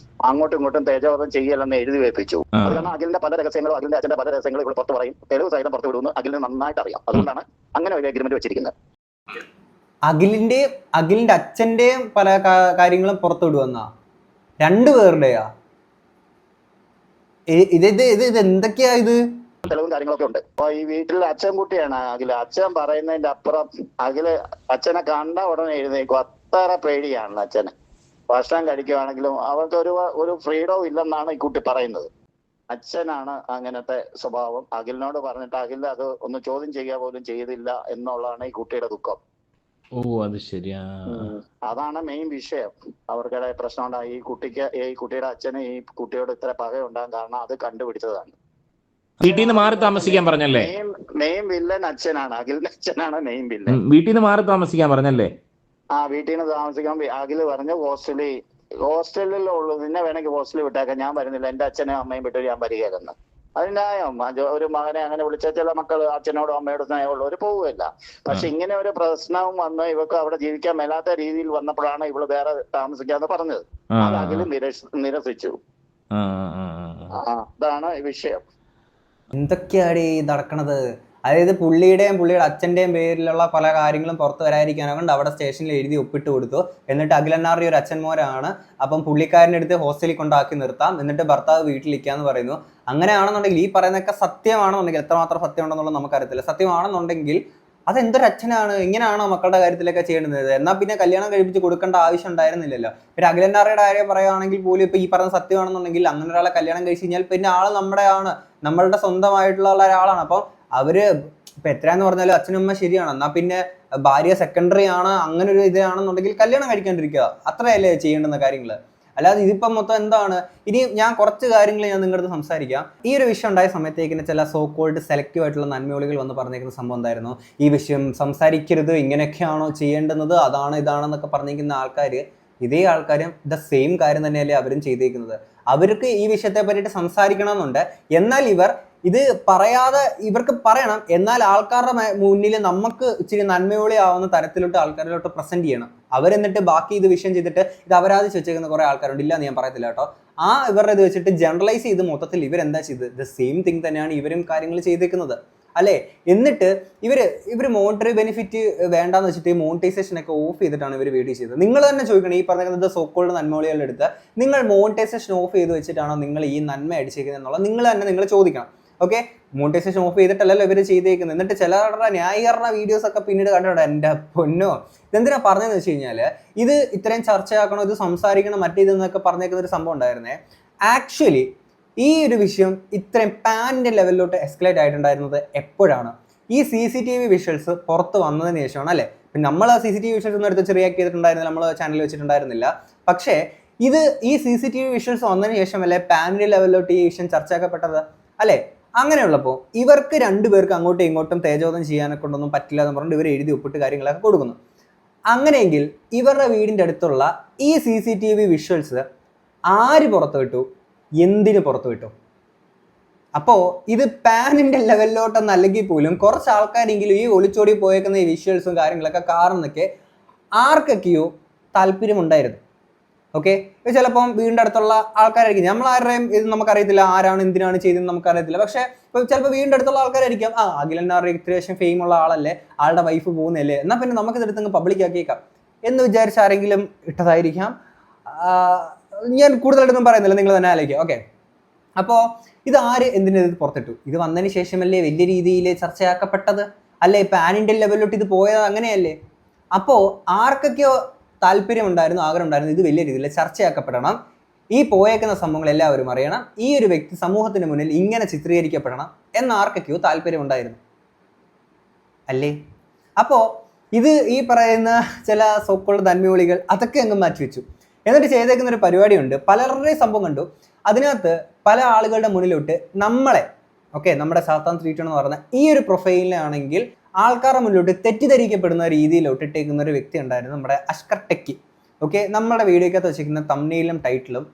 Speaker 2: അങ്ങോട്ടും ഇങ്ങോട്ടും തേജോവധം ചെയ്യലെന്ന് എഴുതി വെപ്പിച്ചു? അത് കാരണം അഖിലിന്റെ പല രഹസ്യങ്ങളും, അഖിലിന്റെ അച്ഛന്റെ പല രഹസ്യങ്ങളും ഇവിടെ പുറത്ത് പറയും. തെളിവ് സഹിതം പുറത്ത് വിടുമെന്ന് അഖിലിന് നന്നായിട്ട് അറിയാം. അതുകൊണ്ടാണ് അങ്ങനെ ഒരു എഗ്രിമെന്റ് വെച്ചിരിക്കുന്നത്.
Speaker 1: അഖിലിന്റെ അച്ഛന്റെയും പല കാര്യങ്ങളും പുറത്തു വിടുവെന്നാ? രണ്ടുപേരുടെയാ? ഇത് എന്തൊക്കെയാ ഇത്?
Speaker 2: തെളിവും കാര്യങ്ങളൊക്കെ ഉണ്ട്. അപ്പൊ ഈ വീട്ടിൽ അച്ഛൻ കുട്ടിയാണ് അഖില്. അച്ഛൻ പറയുന്നതിന്റെ അപ്പുറം അഖില് അച്ഛനെ കണ്ട ഉടനെ എഴുന്നേക്കും. അത്ര പേടിയാണ് അച്ഛന്. ഭക്ഷണം കഴിക്കുവാണെങ്കിലും അവർക്ക് ഒരു ഫ്രീഡവും ഇല്ലെന്നാണ് ഈ കുട്ടി പറയുന്നത്. അച്ഛനാണ് അങ്ങനത്തെ സ്വഭാവം. അഖിലിനോട് പറഞ്ഞിട്ട് അഖിൽ അത് ഒന്ന് ചോദ്യം ചെയ്യുക പോലും ചെയ്തില്ല എന്നുള്ളതാണ് ഈ കുട്ടിയുടെ ദുഃഖം.
Speaker 3: അത് ശരിയാ.
Speaker 2: അതാണ് മെയിൻ വിഷയം. അവർക്കിടെ പ്രശ്നം ഉണ്ടായി. ഈ കുട്ടിയുടെ അച്ഛന് ഈ കുട്ടിയോട് ഇത്ര പകയുണ്ടാകാൻ കാരണം അത് കണ്ടുപിടിച്ചതാണ്.
Speaker 3: വീട്ടിൽ നിന്ന് മാറി താമസിക്കാൻ പറഞ്ഞല്ലേ?
Speaker 2: മെയിൻ വില്ലൻ അച്ഛനാണ്. അഖിലിന്റെ അച്ഛനാണ് മെയിൻ വില്ലൻ.
Speaker 3: വീട്ടിൽ നിന്ന് മാറി താമസിക്കാൻ പറഞ്ഞല്ലേ?
Speaker 2: വീട്ടിൽ നിന്ന് താമസിക്കാൻ അഖില് പറഞ്ഞു ഹോസ്റ്റലിലുള്ളൂ, നിന്നെ വേണമെങ്കിൽ ഹോസ്റ്റലിൽ വിട്ടേക്കാം, ഞാൻ വരുന്നില്ല, എന്റെ അച്ഛനും അമ്മയും വിട്ടു ഞാൻ വരികയില്ലെന്ന്. അത് ന്യായം. ഒരു മകനെ അങ്ങനെ വിളിച്ച ചില മക്കള് അച്ഛനോടും അമ്മയോടും സ്നേഹമുള്ളവർ പോവുകയില്ല. പക്ഷെ ഇങ്ങനെ ഒരു പ്രശ്നവും വന്ന് ഇവർക്ക് അവിടെ ജീവിക്കാൻ മേലാത്ത രീതിയിൽ വന്നപ്പോഴാണ് ഇവള് വേറെ താമസിക്കാന്ന് പറഞ്ഞത്. അത് അഖില് നിരസിച്ചു. അതാണ് വിഷയം.
Speaker 1: എന്തൊക്കെയാണ് ഈ നടക്കണത്? അതായത് പുള്ളിയുടെ അച്ഛൻ്റെയും പേരിലുള്ള പല കാര്യങ്ങളും പുറത്ത് വരാതിരിക്കാനെ കൊണ്ട് അവിടെ സ്റ്റേഷനിൽ എഴുതി ഒപ്പിട്ട് കൊടുത്തു. എന്നിട്ട് അഖിലന്നാറിന്റെ ഒരു അച്ഛന്മാരാണ്. അപ്പം പുള്ളിക്കാരൻ്റെ അടുത്ത് ഹോസ്റ്റലിൽ കൊണ്ടാക്കി നിർത്താം, എന്നിട്ട് ഭർത്താവ് വീട്ടിലിരിക്കാന്ന് പറയുന്നു. അങ്ങനെയാണെന്നുണ്ടെങ്കിൽ ഈ പറയുന്നതൊക്കെ സത്യമാണെന്നുണ്ടെങ്കിൽ, എത്രമാത്രം സത്യം ഉണ്ടെന്നുള്ളത് നമുക്കറിയത്തില്ല. സത്യമാണെന്നുണ്ടെങ്കിൽ അതെന്തൊരു അച്ഛനാണ്? ഇങ്ങനെയാണോ മക്കളുടെ കാര്യത്തിലൊക്കെ ചെയ്യേണ്ടത്? എന്നാൽ പിന്നെ കല്യാണം കഴിപ്പിച്ച് കൊടുക്കേണ്ട ആവശ്യം ഉണ്ടായിരുന്നില്ലല്ലോ. പിന്നെ അഖിലന്നാറിയുടെ കാര്യം പറയുകയാണെങ്കിൽ പോലും ഇപ്പൊ ഈ പറഞ്ഞ സത്യമാണെന്നുണ്ടെങ്കിൽ അങ്ങനെ ഒരാളെ കല്യാണം കഴിച്ച് കഴിഞ്ഞാൽ പിന്നെ ആള് നമ്മളുടെ സ്വന്തമായിട്ടുള്ള ഒരാളാണ്. അപ്പൊ അവര് ഇപ്പൊ എത്രയാന്ന് പറഞ്ഞാലും അച്ഛനും അമ്മ ശരിയാണ്. എന്നാൽ പിന്നെ ഭാര്യ സെക്കൻഡറി ആണ്, അങ്ങനെ ഒരു ഇതാണെന്നുണ്ടെങ്കിൽ കല്യാണം കഴിക്കാണ്ടിരിക്കുക. അത്രയല്ലേ ചെയ്യേണ്ടുന്ന കാര്യങ്ങള്. അല്ലാതെ ഇതിപ്പം മൊത്തം എന്താണ്? ഇനി ഞാൻ കുറച്ച് കാര്യങ്ങൾ ഞാൻ നിങ്ങളുടെ അടുത്ത് സംസാരിക്കാം. ഈ ഒരു വിഷയം ഉണ്ടായ സമയത്തേക്കിന് ചില സോ കോൾഡ് സെലക്റ്റീവ് ആയിട്ടുള്ള നന്മയൊളികൾ വന്ന് പറഞ്ഞേക്കുന്ന സംഭവം എന്തായിരുന്നു? ഈ വിഷയം സംസാരിക്കരുത്, ഇങ്ങനെയൊക്കെയാണോ ചെയ്യേണ്ടുന്നത്, അതാണ് ഇതാണെന്നൊക്കെ പറഞ്ഞിരിക്കുന്ന ആൾക്കാർ, ഇതേ ആൾക്കാരും ദ സെയിം കാര്യം തന്നെയല്ലേ അവരും ചെയ്തേക്കുന്നത്. അവർക്ക് ഈ വിഷയത്തെ പറ്റിയിട്ട് സംസാരിക്കണമെന്നുണ്ട്. എന്നാൽ ഇത് പറയാതെ ഇവർക്ക് പറയണം. എന്നാൽ ആൾക്കാരുടെ മുന്നിൽ നമുക്ക് ഇച്ചിരി നന്മയോളി ആവുന്ന തരത്തിലോട്ട് ആൾക്കാരിലോട്ട് പ്രസന്റ് ചെയ്യണം. അവരെന്നിട്ട് ബാക്കി ഇത് വിഷയം ചെയ്തിട്ട് ഇത് അപരാധിച്ച് വെച്ചേക്കുന്ന കുറെ ആൾക്കാരുണ്ട്. ഇല്ല എന്ന് ഞാൻ പറയത്തില്ല കേട്ടോ. ഇവരുടെ ഇത് വെച്ചിട്ട് ജനറലൈസ് ചെയ്ത് മൊത്തത്തിൽ ഇവരെന്താ ചെയ്ത് ദ സെയിം തിങ് തന്നെയാണ് ഇവരും കാര്യങ്ങൾ ചെയ്തേക്കുന്നത് അല്ലേ? എന്നിട്ട് ഇവര് മോണിറ്ററി ബെനിഫിറ്റ് വേണ്ടാന്ന് വെച്ചിട്ട് ഈ മോണിറ്റൈസേഷൻ ഒക്കെ ഓഫ് ചെയ്തിട്ടാണ് ഇവർ വീഡിയോ ചെയ്തത്. നിങ്ങൾ തന്നെ ചോദിക്കണം, ഈ പറഞ്ഞത് സോക്കോൾഡ് നന്മയോളികളുടെ അടുത്ത് നിങ്ങൾ മോണിറ്റൈസേഷൻ ഓഫ് ചെയ്ത് വെച്ചിട്ടാണോ നിങ്ങൾ ഈ നന്മ അടിച്ചേക്കുന്നത് എന്നുള്ളത് നിങ്ങൾ ചോദിക്കണം. ഓക്കെ, മോണിറ്റൈസേഷൻ ഓഫ് ചെയ്തിട്ടല്ലല്ലോ ഇവർ ചെയ്തേക്കുന്നത്. എന്നിട്ട് ചിലരുടെ ന്യായീകരണ വീഡിയോസ് ഒക്കെ പിന്നീട് കണ്ടിട്ടുണ്ട്. എൻ്റെ പൊന്നോ, ഇതെന്തിനാ പറഞ്ഞതെന്ന് വെച്ച് കഴിഞ്ഞാൽ ഇത് ഇത്രയും ചർച്ചയാക്കണോ, ഇത് സംസാരിക്കണം, മറ്റേതെന്നൊക്കെ പറഞ്ഞേക്കുന്ന ഒരു സംഭവം ഉണ്ടായിരുന്നേ. ആക്ച്വലി ഈ ഒരു വിഷയം ഇത്രയും പാനിൻ്റെ ലെവലിലോട്ട് എസ്കലേറ്റ് ആയിട്ടുണ്ടായിരുന്നത് എപ്പോഴാണ്? ഈ CCTV വിഷ്വൽസ് പുറത്ത് വന്നതിന് ശേഷമാണ് അല്ലേ? പിന്നെ നമ്മൾ ആ CCTV വിഷ്വൽസ് ഒന്നും എടുത്ത് റിയാക്ട് ചെയ്തിട്ടുണ്ടായിരുന്നില്ല, നമ്മൾ ചാനലിൽ വെച്ചിട്ടുണ്ടായിരുന്നില്ല. പക്ഷേ ഈ CCTV വിഷ്വൽസ് വന്നതിന് ശേഷമല്ലേ പാനിൻ്റെ ലെവലിലോട്ട് ഈ വിഷയം ചർച്ചയാക്കപ്പെട്ടത് അല്ലേ? അങ്ങനെയുള്ളപ്പോൾ ഇവർക്ക് രണ്ടുപേർക്ക് അങ്ങോട്ടും ഇങ്ങോട്ടും തേജോധം ചെയ്യാനൊക്കെ കൊണ്ടൊന്നും പറ്റില്ല എന്ന് പറഞ്ഞിട്ട് ഇവർ എഴുതി ഒപ്പിട്ട് കാര്യങ്ങളൊക്കെ കൊടുക്കുന്നു. അങ്ങനെയെങ്കിൽ ഇവരുടെ വീടിൻ്റെ അടുത്തുള്ള ഈ CCTV വിഷ്വൽസ് ആര് പുറത്തു വിട്ടു, എന്തിനു പുറത്തു വിട്ടു? അപ്പോൾ ഇത് പാനിൻ്റെ ലെവലിലോട്ടൊന്നും അല്ലെങ്കിൽ പോലും കുറച്ച് ആൾക്കാരെങ്കിലും ഈ ഒളിച്ചോടി പോയേക്കുന്ന ഈ വിഷ്വൽസും കാര്യങ്ങളൊക്കെ കാണുന്നൊക്കെ ആർക്കൊക്കെയോ താല്പര്യമുണ്ടായിരുന്നു. ഓക്കെ, ഇത് ചിലപ്പം വീടിൻ്റെ അടുത്തുള്ള ആൾക്കാരായിരിക്കും. നമ്മളാരുടെയും ഇത് നമുക്കറിയത്തില്ല, ആരാണ് എന്തിനാണ് ചെയ്തതെന്ന് നമുക്കറിയത്തില്ല. പക്ഷേ ഇപ്പോൾ ചിലപ്പോൾ വീടിൻ്റെ അടുത്തുള്ള ആൾക്കാരായിരിക്കും, അഖിലൻ നായർ ഇത്രയും ഫെയിം ഉള്ള ആളല്ലേ, ആളുടെ വൈഫ് പോകുന്നല്ലേ, എന്നാൽ പിന്നെ നമുക്കിതെടുത്ത് അങ്ങ് പബ്ലിക് ആക്കിയേക്കാം എന്ന് വിചാരിച്ച് ആരെങ്കിലും ഇട്ടതായിരിക്കാം. ഞാൻ കൂടുതലായിട്ടൊന്നും പറയുന്നില്ല, നിങ്ങൾ തന്നെ ആലോചിക്കുക. ഓക്കെ, അപ്പോൾ ഇത് ആര് എന്തിനത് പുറത്തിട്ടു? ഇത് വന്നതിന് ശേഷമല്ലേ വലിയ രീതിയിൽ ചർച്ചയാക്കപ്പെട്ടത് അല്ലേ? പാൻ ഇന്ത്യൻ ലെവലിലോട്ട് ഇത് പോയത് അങ്ങനെയല്ലേ? അപ്പോൾ ആർക്കൊക്കെയോ താല്പര്യം ഉണ്ടായിരുന്നു, ആഗ്രഹം ഉണ്ടായിരുന്നു, ഇത് വലിയ രീതിയിൽ ചർച്ചയാക്കപ്പെടണം, ഈ പോയേക്കുന്ന സംഭവങ്ങൾ എല്ലാവരും അറിയണം, ഈ ഒരു വ്യക്തി സമൂഹത്തിന് മുന്നിൽ ഇങ്ങനെ ചിത്രീകരിക്കപ്പെടണം എന്ന് ആർക്കൊക്കെയോ താല്പര്യം ഉണ്ടായിരുന്നു അല്ലേ? അപ്പോൾ ഇത് ഈ പറയുന്ന ചില സോക്കോൾഡ് നന്മവിളികൾ അതൊക്കെ അങ്ങ് മാറ്റിവെച്ചു. എന്നിട്ട് ചെയ്തേക്കുന്ന ഒരു പരിപാടിയുണ്ട്, പലരുടെയും സംഭവം കണ്ടു. അതിനകത്ത് പല ആളുകളുടെ മുന്നിലോട്ട് നമ്മളെ, ഓക്കെ, നമ്മുടെ സാത്താൻ സ്ട്രീറ്റ് എന്ന് പറഞ്ഞ ഈ ഒരു പ്രൊഫൈലിനാണെങ്കിൽ ആൾക്കാരുടെ മുന്നിലോട്ട് തെറ്റിദ്ധരിക്കപ്പെടുന്ന രീതിയിലോട്ട് ഇട്ടേക്കുന്ന ഒരു വ്യക്തി ഉണ്ടായിരുന്നു, നമ്മുടെ അഷ്കർ ടെക്കി. ഓക്കെ, നമ്മുടെ വീഡിയോക്കകത്ത് വെച്ചിരിക്കുന്ന തംബ്നെയിലും ടൈറ്റിലും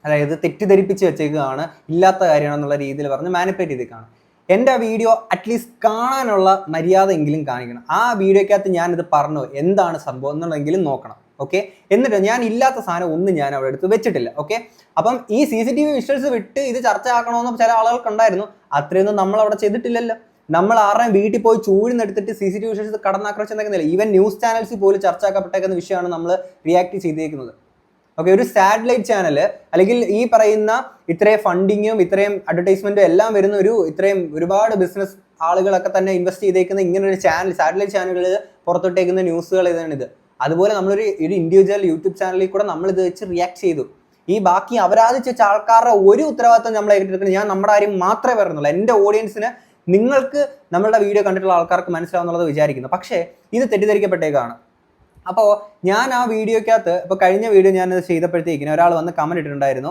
Speaker 1: അതായത് തെറ്റിദ്ധരിപ്പിച്ച് വെച്ചേക്കുകയാണ്, ഇല്ലാത്ത കാര്യമാണെന്നുള്ള രീതിയിൽ പറഞ്ഞ് മാനിപ്പുലേറ്റ് ചെയ്തേക്കാണ്. എൻ്റെ ആ വീഡിയോ അറ്റ്ലീസ്റ്റ് കാണാനുള്ള മര്യാദ എങ്കിലും കാണിക്കണം. ആ വീഡിയോക്കകത്ത് ഞാനിത് പറഞ്ഞു എന്താണ് സംഭവം എന്നുള്ളതെങ്കിലും നോക്കണം. ഓക്കെ, എന്നിട്ട് ഞാൻ ഇല്ലാത്ത സാധനം ഒന്നും ഞാൻ അവിടെ എടുത്ത് വെച്ചിട്ടില്ല. ഓക്കെ, അപ്പം ഈ CCTV വിഷ്വൽസ് വിട്ട് ഇത് ചർച്ച ആക്കണമെന്ന് ചില ആളുകൾക്കുണ്ടായിരുന്നു. അത്രയൊന്നും നമ്മൾ അവിടെ ചെയ്തിട്ടില്ലല്ലോ. നമ്മൾ ആരുടെയും വീട്ടിൽ പോയി ചൂഴ്ന്നെടുത്തിട്ട് CCTV വിഷ്വൽസ് കടന്നാക്രമിച്ചെന്നില്ല. ഈവൻ ന്യൂസ് ചാനൽസിൽ പോലും ചർച്ചയാക്കപ്പെട്ടേക്കുന്ന വിഷയമാണ് നമ്മൾ റിയാക്ട് ചെയ്തേക്കുന്നത്. ഓക്കെ, ഒരു സാറ്റലൈറ്റ് ചാനൽ അല്ലെങ്കിൽ ഈ പറയുന്ന ഇത്രയും ഫണ്ടിങ്ങും ഇത്രയും അഡ്വർടൈസ്മെന്റും എല്ലാം വരുന്ന ഇത്രയും ഒരുപാട് ബിസിനസ് ആളുകളൊക്കെ തന്നെ ഇൻവെസ്റ്റ് ചെയ്തേക്കുന്ന ഇങ്ങനൊരു ചാനൽ, സാറ്റലൈറ്റ് ചാനലുകൾ പുറത്തോട്ടേക്കുന്ന ന്യൂസുകൾ ഇതാണിത്. അതുപോലെ നമ്മളൊരു ഇൻഡിവിജ്വൽ യൂട്യൂബ് ചാനലിൽ കൂടെ നമ്മളിത് വെച്ച് റിയാക്ട് ചെയ്തു. ഈ ബാക്കി അപരാധിച്ച് വെച്ച ആൾക്കാരുടെ ഒരു ഉത്തരവാദിത്വം നമ്മൾ ഏറ്റെടുക്കുന്നത് ഞാൻ നമ്മുടെ കാര്യം മാത്രമേ പറയുന്നുള്ളൂ. എൻ്റെ ഓഡിയൻസിന്, നിങ്ങൾക്ക് നമ്മളുടെ വീഡിയോ കണ്ടിട്ടുള്ള ആൾക്കാർക്ക് മനസ്സിലാവുന്നുള്ളത് വിചാരിക്കുന്നു. പക്ഷേ ഇത് തെറ്റിദ്ധരിക്കപ്പെട്ടേക്കാണ്. അപ്പോൾ ഞാൻ ആ വീഡിയോക്കകത്ത് ഇപ്പോൾ കഴിഞ്ഞ വീഡിയോ ഞാനത് ചെയ്തപ്പോഴത്തേക്കിന് ഒരാൾ വന്ന് കമൻറ്റ് ഇട്ടിട്ടുണ്ടായിരുന്നു,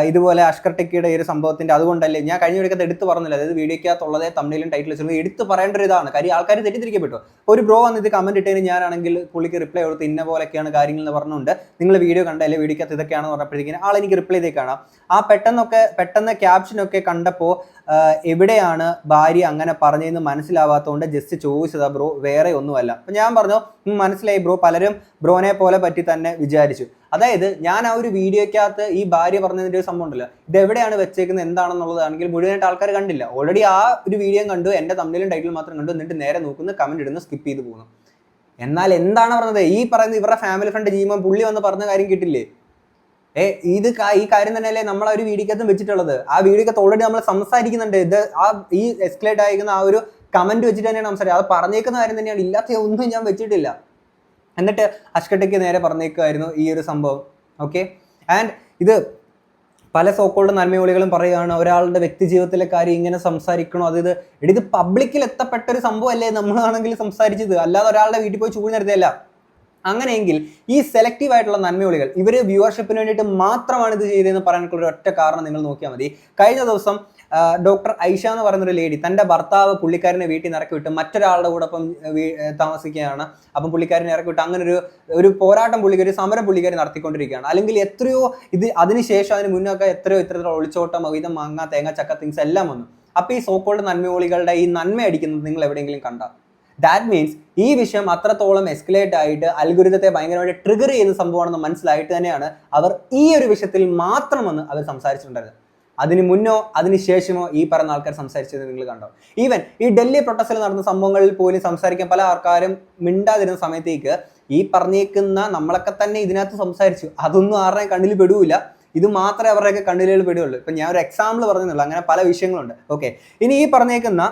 Speaker 1: ഇതുപോലെ അഷ്കർ ടെക്കിയുടെ ഈ ഒരു സംഭവത്തിൻ്റെ അതുകൊണ്ടല്ലേ ഞാൻ കഴിഞ്ഞ വീഡിയോക്കകത്ത് എടുത്ത് പറഞ്ഞില്ല. അതായത് വീഡിയോക്കകത്തുള്ളതേ തംബ്നെയിലും ടൈറ്റിൽ വെച്ചിട്ടുള്ളത് എടുത്ത് പറയേണ്ട ഒരു ഇതാണ്. കാര്യം ആൾക്കാർ തെറ്റിദ്ധരിക്കപ്പെട്ടു. ഒരു ബ്രോ വന്ന് ഇത് കമൻറ്റ് ഇട്ടതിന് ഞാനാണെങ്കിൽ പുള്ളിക്ക് റിപ്ലൈ കൊടുത്ത് ഇന്ന പോലെയൊക്കെയാണ് കാര്യങ്ങൾ എന്ന് പറഞ്ഞുകൊണ്ട് നിങ്ങൾ വീഡിയോ കണ്ടല്ലേ, വീഡിയോക്കകത്ത് ഇതൊക്കെയാണെന്ന് പറഞ്ഞപ്പോഴത്തേക്കിന് ആൾ എനിക്ക് റിപ്ലൈ ചെയ്തേ കാണാം. ആ പെട്ടെന്ന് ക്യാപ്ഷനൊക്കെ കണ്ടപ്പോൾ എവിടെയാണ് ഭാര്യ അങ്ങനെ പറഞ്ഞതെന്ന് മനസ്സിലാവാത്തതുകൊണ്ട് ജസ്റ്റ് ചോദിച്ചതാ ബ്രോ, വേറെ ഒന്നുമല്ല. അപ്പം ഞാൻ പറഞ്ഞു മനസ്സിലായി ബ്രോ, പലരും ബ്രോനെ പോലെ പറ്റി തന്നെ വിചാരിച്ചു. അതായത് ഞാൻ ആ ഒരു വീഡിയോക്കകത്ത് ഈ ഭാര്യ പറഞ്ഞതിൻ്റെ ഒരു സംഭവം ഉണ്ടല്ലോ, ഇതെവിടെയാണ് വെച്ചേക്കുന്നത് എന്താണെന്നുള്ളതാണെങ്കിൽ മുഴുവനായിട്ട് ആൾക്കാർ കണ്ടില്ല. ഓൾറെഡി ആ ഒരു വീഡിയോ കണ്ടു, എൻ്റെ തംബ്നെയിലും ടൈറ്റിലും മാത്രം കണ്ടു, എന്നിട്ട് നേരെ നോക്കുന്നു, കമൻറ്റ് ഇടുന്നു, സ്കിപ്പ് ചെയ്ത് പോകുന്നു. എന്നാൽ എന്താണ് പറഞ്ഞത്? ഈ പറയുന്നത് ഇവരുടെ ഫാമിലി ഫ്രണ്ട് ജീവൻ പുള്ളി വന്ന് പറഞ്ഞ കാര്യം കിട്ടില്ലേ? ഈ കാര്യം തന്നെയല്ലേ നമ്മൾ ആ ഒരു വീഡിയോക്കകത്തും വെച്ചിട്ടുള്ളത്. ആ വീഡിയോക്കകത്ത് ഓൾറെഡി നമ്മൾ സംസാരിക്കുന്നുണ്ട്. ഇത് ഈ എസ്കലേറ്റ് ആയിരിക്കുന്ന ആ ഒരു കമന്റ് വെച്ചിട്ട് തന്നെയാണ് സംസാരിക്കുക. അത് പറഞ്ഞേക്കുന്ന കാര്യം തന്നെയാണ്, ഇല്ലാത്ത ഒന്നും ഞാൻ വെച്ചിട്ടില്ല. എന്നിട്ട് അഷ്കർ ടെക്കി നേരെ പറഞ്ഞേക്കുമായിരുന്നു ഈ ഒരു സംഭവം. ഓക്കെ, ആൻഡ് ഇത് പല സോക്കോൾഡ് നന്മയോളികളും പറയുകയാണ്, ഒരാളുടെ വ്യക്തി ജീവിതത്തിലെ കാര്യം ഇങ്ങനെ സംസാരിക്കണോ, ഇത് പബ്ലിക്കിൽ എത്തപ്പെട്ട ഒരു സംഭവം അല്ലേ നമ്മളാണെങ്കിൽ സംസാരിച്ചത്, അല്ലാതെ ഒരാളുടെ വീട്ടിൽ പോയി ചൂട് നിർത്തിയല്ല. അങ്ങനെയെങ്കിൽ ഈ സെലക്റ്റീവ് ആയിട്ടുള്ള നന്മവിളികൾ ഇവർ വ്യൂവർഷിപ്പിന് വേണ്ടിയിട്ട് മാത്രമാണ് ഇത് ചെയ്തതെന്ന് പറയാനുള്ള ഒരു ഒറ്റ കാരണം നിങ്ങൾ നോക്കിയാൽ മതി. കഴിഞ്ഞ ദിവസം ഡോക്ടർ ഐഷ എന്ന് പറയുന്നൊരു ലേഡി തൻ്റെ ഭർത്താവ് പുള്ളിക്കാരനെ വീട്ടിൽ നിന്ന് ഇറക്കി വിട്ട് മറ്റൊരാളുടെ കൂടെ അപ്പം താമസിക്കുകയാണ്. അപ്പം പുള്ളിക്കാരനെ ഇറക്കി വിട്ട് അങ്ങനെ ഒരു പോരാട്ടം ഒരു സമരം പുള്ളിക്കാരി നടത്തിക്കൊണ്ടിരിക്കുകയാണ്. അല്ലെങ്കിൽ എത്രയോ അതിനുശേഷം അതിന് മുന്നൊക്കെ എത്രയോ ഒളിച്ചോട്ടം, അവിധം, മാങ്ങ, തേങ്ങ, ചക്ക തിങ്സ് എല്ലാം വന്നു. അപ്പോൾ ഈ സോക്കോൾഡ് നന്മവിളികളുടെ ഈ നന്മ അടിക്കുന്നത് നിങ്ങൾ എവിടെയെങ്കിലും കണ്ടാൽ, ദാറ്റ് മീൻസ് ഈ വിഷയം അത്രത്തോളം എസ്കലേറ്റ് ആയിട്ട് അൽഗോരിതത്തെ ഭയങ്കരമായിട്ട് ട്രിഗർ ചെയ്യുന്ന സംഭവമാണെന്ന് മനസ്സിലായിട്ട് തന്നെയാണ് അവർ ഈ ഒരു വിഷയത്തിൽ മാത്രമെന്ന് അവർ സംസാരിച്ചിട്ടുണ്ടായിരുന്നത്. അതിന് മുന്നോ അതിന് ശേഷമോ ഈ പറയുന്ന ആൾക്കാർ സംസാരിച്ചത് നിങ്ങൾ കണ്ടോ? ഈവൻ ഈ ഡൽഹി പ്രൊട്ടസ്റ്റിൽ നടന്ന സംഭവങ്ങളിൽ പോലും സംസാരിക്കാൻ പല ആൾക്കാരും മിണ്ടാതിരുന്ന സമയത്തേക്ക് ഈ പറഞ്ഞേക്കുന്ന നമ്മളൊക്കെ തന്നെ ഇതിനകത്ത് സംസാരിച്ചു. അതൊന്നും ആരുടെയും കണ്ണിൽ പെടൂല. ഇത് മാത്രമേ അവരുടെയൊക്കെ കണ്ണിലുകൾ പെടുകയുള്ളൂ. ഇപ്പം ഞാൻ ഒരു എക്സാമ്പിൾ പറഞ്ഞെന്നുള്ളൂ, അങ്ങനെ പല വിഷയങ്ങളുണ്ട്. ഓക്കെ, ഇനി ഈ പറഞ്ഞേക്കുന്ന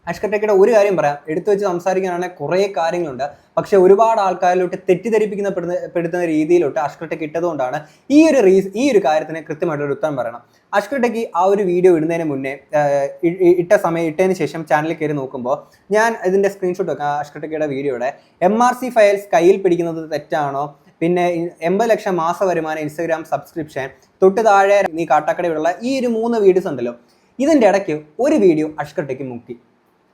Speaker 1: അഷ്കർ ടെക്കിയുടെ ഒരു കാര്യം പറയാം, എടുത്തു വെച്ച് സംസാരിക്കാനാണെങ്കിൽ കുറേ കാര്യങ്ങളുണ്ട്. പക്ഷെ ഒരുപാട് ആൾക്കാരിലോട്ട് പെടുത്തുന്ന രീതിയിലോട്ട് അഷ്കർ ടെക്കി ഇട്ടതുകൊണ്ടാണ് ഈ ഒരു കാര്യത്തിന് കൃത്യമായിട്ടൊരു ഉത്തരം പറയണം. അഷ്കർ ടെക്കി ആ ഒരു വീഡിയോ ഇടുന്നതിന് മുന്നേ ഇട്ടതിന് ശേഷം ചാനലിൽ കയറി നോക്കുമ്പോൾ ഞാൻ ഇതിൻ്റെ സ്ക്രീൻഷോട്ട് വെക്കാം. അഷ്കർ ടെക്കിയുടെ വീഡിയോയുടെ MRC ഫയൽസ് കയ്യിൽ പിടിക്കുന്നത് തെറ്റാണോ, പിന്നെ 80 ലക്ഷം മാസ വരുമാനം, ഇൻസ്റ്റഗ്രാം സബ്സ്ക്രിപ്ഷൻ, തൊട്ട് താഴെ നീ കാട്ടാക്കടയിലുള്ള ഈ ഒരു 3 വീഡിയോസ് ഉണ്ടല്ലോ, ഇതിൻ്റെ ഇടയ്ക്ക് ഒരു വീഡിയോ അഷ്കർ ടെക്കി മുക്കി.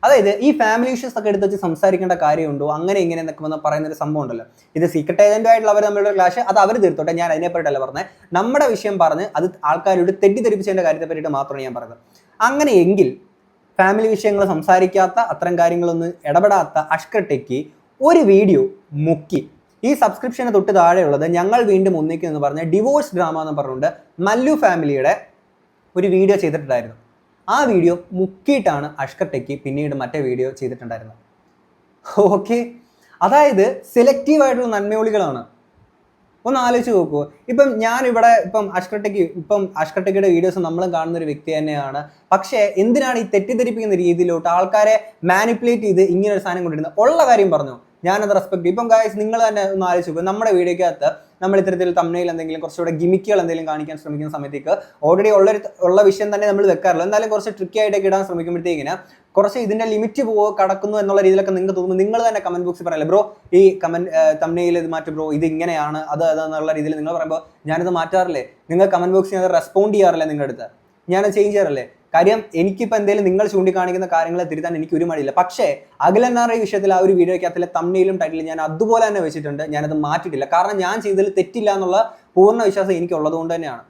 Speaker 1: അതായത് ഈ ഫാമിലി ഇഷ്യൂസ് ഒക്കെ എടുത്ത് വെച്ച് സംസാരിക്കേണ്ട കാര്യമുണ്ടോ, അങ്ങനെ ഇങ്ങനെ എന്നൊക്കെ വന്ന് പറയുന്ന ഒരു സംഭവം ഉണ്ടല്ലോ. ഇത് സീക്രട്ട് ഏജന്റുമായിട്ടുള്ള അവർ തമ്മിലുള്ള ക്ലാഷ്, അത് അവർ തീർത്തോട്ടെ, ഞാൻ അതിനെപ്പറ്റിയല്ല പറഞ്ഞത്. നമ്മുടെ വിഷയം പറഞ്ഞ് അത് ആൾക്കാരോട് തെറ്റിദ്ധരിപ്പിച്ചതിന്റെ കാര്യത്തെ പറ്റിയിട്ട് മാത്രമാണ് ഞാൻ പറഞ്ഞത്. അങ്ങനെയെങ്കിൽ ഫാമിലി വിഷയങ്ങൾ സംസാരിക്കാത്ത, അത്തരം കാര്യങ്ങളൊന്നും ഇടപെടാത്ത അഷ്കർ ടെക്കി ഒരു വീഡിയോ മുക്കി. ഈ സബ്സ്ക്രിപ്ഷന് തൊട്ട് താഴെയുള്ളത് ഞങ്ങൾ വീണ്ടും ഒന്നിക്കും എന്ന് പറഞ്ഞ ഡിവോഴ്സ് ഡ്രാമ എന്ന് പറഞ്ഞുകൊണ്ട് മല്ലു ഫാമിലിയുടെ ഒരു വീഡിയോ ചെയ്തിട്ടുണ്ടായിരുന്നു. ആ വീഡിയോ മുക്കിയിട്ടാണ് അഷ്കർ ടെക്കി പിന്നീട് മറ്റേ വീഡിയോ ചെയ്തിട്ടുണ്ടായിരുന്നത്. ഓക്കെ, അതായത് സെലക്റ്റീവ് ആയിട്ടുള്ള നന്മയൊളികളാണ്. ഒന്ന് ആലോചിച്ച് നോക്കൂ. ഇപ്പം ഞാനിവിടെ അഷ്കർ ടെക്കിയുടെ വീഡിയോസ് നമ്മളും കാണുന്ന ഒരു വ്യക്തി തന്നെയാണ്. പക്ഷേ എന്തിനാണ് ഈ തെറ്റിദ്ധരിപ്പിക്കുന്ന രീതിയിലോട്ട് ആൾക്കാരെ മാനിപ്പുലേറ്റ് ചെയ്ത് ഇങ്ങനെ ഒരു സാധനം കൊണ്ടിരുന്നത്? ഉള്ള കാര്യം പറഞ്ഞു, ഞാനത് റെസ്പെക്ട് ചെയ്യും. ഇപ്പം ഗായ്സ് നിങ്ങൾ തന്നെ ഒന്ന് ആലോചിച്ച് നോക്കും, നമ്മുടെ വീഡിയോക്കകത്ത് നമ്മൾ ഇത്തരത്തിൽ തമ്മിൽ എന്തെങ്കിലും കുറച്ചുകൂടെ ഗിമിക്കുകൾ എന്തെങ്കിലും കാണിക്കാൻ ശ്രമിക്കുന്ന സമയത്തേക്ക് ഓൾറെഡി ഉള്ള വിഷയം തന്നെ നമ്മൾ വെക്കാറില്ല. എന്തായാലും കുറച്ച് ട്രിക്കി ആയിട്ടൊക്കെ ഇടാൻ ശ്രമിക്കുമ്പോഴത്തേക്കിന് കുറച്ച് ഇതിന്റെ ലിമിറ്റ് കടക്കുന്നു എന്നുള്ള രീതിയിലൊക്കെ നിങ്ങൾക്ക് തോന്നുമ്പോൾ നിങ്ങൾ തന്നെ കമന്റ് ബോക്സിൽ പറയല്ലേ, ബ്രോ ഈ തമ്മിൽ ഇത് മാറ്റും, ബ്രോ ഇത് ഇങ്ങനെയാണ് അതെന്നുള്ള രീതിയിൽ നിങ്ങൾ പറയുമ്പോൾ ഞാനിത് മാറ്റാറില്ലേ, നിങ്ങൾ കമന്റ് ബോക്സിൽ അത് റെസ്പോണ്ട് ചെയ്യാറില്ലേ, നിങ്ങളുടെ അടുത്ത് ഞാനത് ചേഞ്ച് ചെയ്യാറില്ലേ? കാര്യം എനിക്കിപ്പോൾ എന്തെങ്കിലും നിങ്ങൾ ചൂണ്ടിക്കാണിക്കുന്ന കാര്യങ്ങളെ തിരുത്താൻ എനിക്ക് ഒരു മടിയില്ല. പക്ഷേ അഖിലന്നാർ ഈ വിഷയത്തിൽ ആ ഒരു വീഡിയോക്കകത്തിലെ തമ്മിലും ടൈറ്റിലും ഞാൻ അതുപോലെ തന്നെ വെച്ചിട്ടുണ്ട്, ഞാനത് മാറ്റിയിട്ടില്ല. കാരണം ഞാൻ ചെയ്തതിൽ തെറ്റില്ല എന്നുള്ള പൂർണ്ണ വിശ്വാസം എനിക്കുള്ളത് കൊണ്ട് തന്നെയാണ്.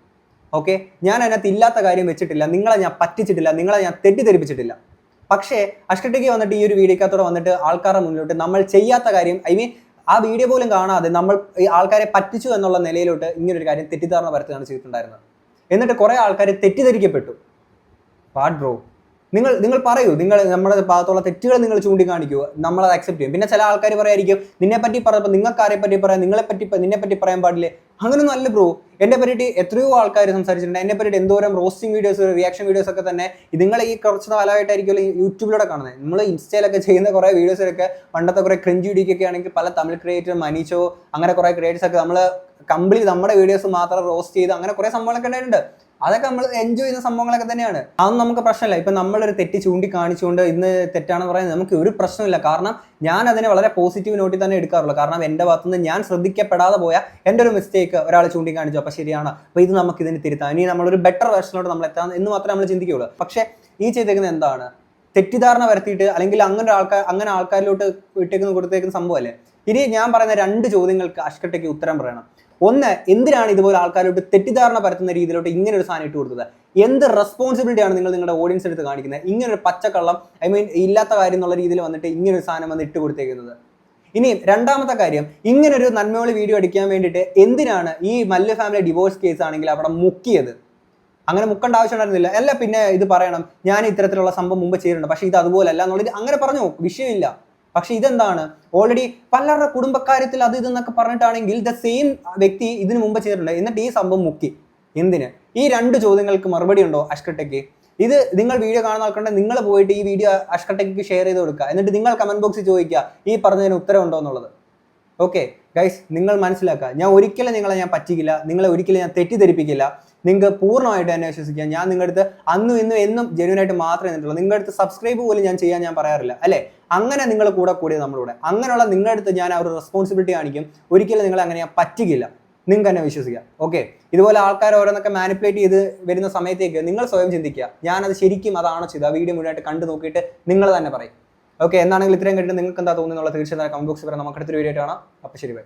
Speaker 1: ഓക്കെ, ഞാൻ അതിനകത്ത് ഇല്ലാത്ത കാര്യം വെച്ചിട്ടില്ല, നിങ്ങളെ ഞാൻ പറ്റിച്ചിട്ടില്ല, നിങ്ങളെ ഞാൻ തെറ്റിദ്ധരിപ്പിച്ചിട്ടില്ല. പക്ഷേ അഷ്കർ ടെക്കി വന്നിട്ട് ഈ ഒരു വീഡിയോക്കകത്തോടെ വന്നിട്ട് ആൾക്കാരുടെ മുന്നിലോട്ട് നമ്മൾ ചെയ്യാത്ത കാര്യം, ഐ മീൻ ആ വീഡിയോ പോലും കാണാതെ നമ്മൾ ഈ ആൾക്കാരെ പറ്റിച്ചു എന്നുള്ള നിലയിലോട്ട് ഇങ്ങനൊരു കാര്യം തെറ്റിദ്ധാരണ പരത്തുകയാണ് ചെയ്തിട്ടുണ്ടായിരുന്നത്. എന്നിട്ട് കുറെ ആൾക്കാർ തെറ്റിദ്ധരിക്കപ്പെട്ടു. പാഡ് ബ്രോ, നിങ്ങൾ പറയൂ, നിങ്ങൾ നമ്മുടെ ഭാഗത്തുള്ള തെറ്റുകൾ നിങ്ങൾ ചൂണ്ടിക്കാണിക്കൂ, നമ്മളത് അക്സെപ്റ്റ് ചെയ്യും. പിന്നെ ചില ആൾക്കാർ പറയായിരിക്കും നിന്നെ പറ്റി പറഞ്ഞപ്പോൾ നിങ്ങൾക്ക് ആരെ പറ്റി പറയാം, നിന്നെ പറ്റി പറയാൻ പാടില്ലേ? അങ്ങനെയൊന്നും അല്ല ബ്രോ. എന്നെ പറ്റിയിട്ട് എത്രയോ ആൾക്കാർ സംസാരിച്ചിട്ടുണ്ട്, എന്നെ പറ്റിയിട്ട് എന്തോരം റോസ്റ്റിംഗ് വീഡിയോസ്, റിയാക്ഷൻ വീഡിയോസ് ഒക്കെ തന്നെ നിങ്ങൾ ഈ കുറച്ച് കാലമായിട്ടായിരിക്കും യൂട്യൂബിലൂടെ കാണുന്നത്. നമ്മൾ ഇൻസ്റ്റയിലൊക്കെ ചെയ്യുന്ന കുറേ വീഡിയോസിലൊക്കെ പണ്ടത്തെ കുറേ ക്രിഞ്ച് വീഡിയോക്കൊക്കെ ആണെങ്കിൽ പല തമിഴ് ക്രിയേറ്റർ മനീഷോ അങ്ങനെ കുറേ ക്രിയേറ്റേഴ്സ് ഒക്കെ നമ്മൾ കംപ്ലീറ്റ് നമ്മുടെ വീഡിയോസ് മാത്രം റോസ്റ്റ് ചെയ്ത് അങ്ങനെ കുറേ സംഭവങ്ങളൊക്കെ ഉണ്ടായിട്ടുണ്ട്. അതൊക്കെ നമ്മൾ എൻജോയ് ചെയ്യുന്ന സംഭവങ്ങളൊക്കെ തന്നെയാണ്. അതൊന്നും നമുക്ക് പ്രശ്നമില്ല. ഇപ്പം നമ്മളൊരു തെറ്റ് ചൂണ്ടിക്കാണിച്ചുകൊണ്ട് ഇന്ന് തെറ്റാണെന്ന് പറയുന്നത് നമുക്ക് ഒരു പ്രശ്നമില്ല. കാരണം ഞാൻ അതിനെ വളരെ പോസിറ്റീവ് നോട്ടിൽ തന്നെ എടുക്കാറുള്ളൂ. കാരണം എൻ്റെ ഭാഗത്തുനിന്ന് ഞാൻ ശ്രദ്ധിക്കപ്പെടാതെ പോയ എൻ്റെ ഒരു മിസ്റ്റേക്ക് ഒരാൾ ചൂണ്ടിക്കാണിച്ചു, അപ്പോൾ ശരിയാണ്, അപ്പോൾ ഇത് നമുക്ക് ഇതിന് തിരുത്താം, ഇനി നമ്മളൊരു ബെറ്റർ വേർഷനിലോട്ട് നമ്മൾ എത്താം എന്ന് മാത്രമേ നമ്മൾ ചിന്തിക്കുകയുള്ളൂ. പക്ഷേ ഈ ചെയ്തേക്കുന്നത് എന്താണ്? തെറ്റിദ്ധാരണ വരുത്തിയിട്ട് അല്ലെങ്കിൽ അങ്ങനെ ആൾക്കാരിലോട്ട് കൊടുത്തേക്കുന്ന സംഭവമല്ലേ. ഇനി ഞാൻ പറയുന്ന 2 ചോദ്യങ്ങൾക്ക് അഷ്കർ ടെക്കി ഉത്തരം പറയണം. ഒന്ന്, എന്തിനാണ് ഇതുപോലെ ആൾക്കാരോട്ട് തെറ്റിദ്ധാരണ പരത്തുന്ന രീതിയിലോട്ട് ഇങ്ങനെ ഒരു സാധനം ഇട്ട് കൊടുത്തത്? എന്ത് റെസ്പോൺസിബിലിറ്റിയാണ് നിങ്ങൾ നിങ്ങളുടെ ഓഡിയൻസ് എടുത്ത് കാണിക്കുന്നത്? ഇങ്ങനൊരു പച്ചക്കള്ളം, ഐ മീൻ ഇല്ലാത്ത കാര്യം എന്നുള്ള രീതിയിൽ വന്നിട്ട് ഇങ്ങനൊരു സാധനം വന്ന് ഇട്ട് കൊടുത്തേക്കുന്നത്. ഇനി രണ്ടാമത്തെ കാര്യം, ഇങ്ങനൊരു നന്മയോളി വീഡിയോ അടിക്കാൻ വേണ്ടിയിട്ട് എന്തിനാണ് ഈ മല്ലു ഫാമിലി ഡിവോഴ്സ് കേസ് ആണെങ്കിൽ അവിടെ മുക്കിയത്? അങ്ങനെ മുക്കേണ്ട ആവശ്യം ഉണ്ടായിരുന്നില്ല. അല്ല പിന്നെ ഇത് പറയണം ഞാൻ ഇത്തരത്തിലുള്ള സംഭവം മുമ്പ് ചെയ്തിട്ടുണ്ട്, പക്ഷേ ഇത് അതുപോലെ അല്ല എന്നുള്ളത് അങ്ങനെ പറഞ്ഞു, വിഷയമില്ല. പക്ഷെ ഇതെന്താണ്, ഓൾറെഡി പലരുടെ കുടുംബക്കാര്യത്തിൽ അത് ഇതെന്നൊക്കെ പറഞ്ഞിട്ടാണെങ്കിൽ ദ സെയിം വ്യക്തി ഇതിനു മുമ്പ് ചെയ്തിട്ടുണ്ട്, എന്നിട്ട് ഈ സംഭവം മുക്കി. എന്തിന്? ഈ 2 ചോദ്യങ്ങൾക്ക് മറുപടി ഉണ്ടോ അഷ്കർ ടെക്കി? ഇത് നിങ്ങൾ വീഡിയോ കാണുന്ന ആൾക്കുണ്ടെങ്കിൽ നിങ്ങൾ പോയിട്ട് ഈ വീഡിയോ അഷ്കർ ടെക്കിക്ക് ഷെയർ ചെയ്ത് കൊടുക്കുക, എന്നിട്ട് നിങ്ങൾ കമന്റ് ബോക്സിൽ ചോദിക്കുക ഈ പറഞ്ഞതിന് ഉത്തരം ഉണ്ടോ എന്നുള്ളത്. ഓക്കെ ഗൈസ്, നിങ്ങൾ മനസ്സിലാക്കുക, ഞാൻ ഒരിക്കലും നിങ്ങളെ പറ്റിക്കില്ല, നിങ്ങളെ ഒരിക്കലും ഞാൻ തെറ്റിദ്ധരിപ്പിക്കില്ല. നിങ്ങൾക്ക് പൂർണ്ണമായിട്ട് എന്നെ വിശ്വസിക്കാം. ഞാൻ നിങ്ങളുടെ അടുത്ത് അന്നും ഇന്നും എന്നും ജെന്യൂനായിട്ട് മാത്രമേ നിന്നിട്ടുള്ളൂ. നിങ്ങളുടെ അടുത്ത് സബ്സ്ക്രൈബ് പോലും ഞാൻ പറയാറില്ല, അല്ലേ? അങ്ങനെ നിങ്ങൾ കൂടിയത് നമ്മളിവിടെ. അങ്ങനെയുള്ള നിങ്ങളുടെ അടുത്ത് ഞാൻ ആ ഒരു റെസ്പോൺസിബിലിറ്റി കാണിക്കും. ഒരിക്കലും നിങ്ങളെ അങ്ങനെ ഞാൻ പറ്റിക്കില്ല, നിങ്ങൾക്ക് എന്നെ വിശ്വസിക്കാം. ഓക്കെ, ഇതുപോലെ ആൾക്കാർ ഓരോന്നൊക്കെ മാനിപ്പുലേറ്റ് ചെയ്ത് വരുന്ന സമയത്തേക്ക് നിങ്ങൾ സ്വയം ചിന്തിക്കുക, ഞാനത് ശരിക്കും അതാണോ ചെയ്തത്? ആ വീഡിയോ മുഴുവനായിട്ട് കണ്ടു നോക്കിയിട്ട് നിങ്ങൾ തന്നെ പറയും. ഓക്കെ, എന്നാണെങ്കിൽ ഇത്രയും കേട്ടിട്ട് നിങ്ങൾക്ക് എന്താ തോന്നുന്നുള്ള തീർച്ചയായും കമന്റ് ബോക്സിൽ പറയാം. നമുക്ക് അടുത്തൊരു വീഡിയോ കാണാം. അപ്പോൾ ശരി, ബൈ.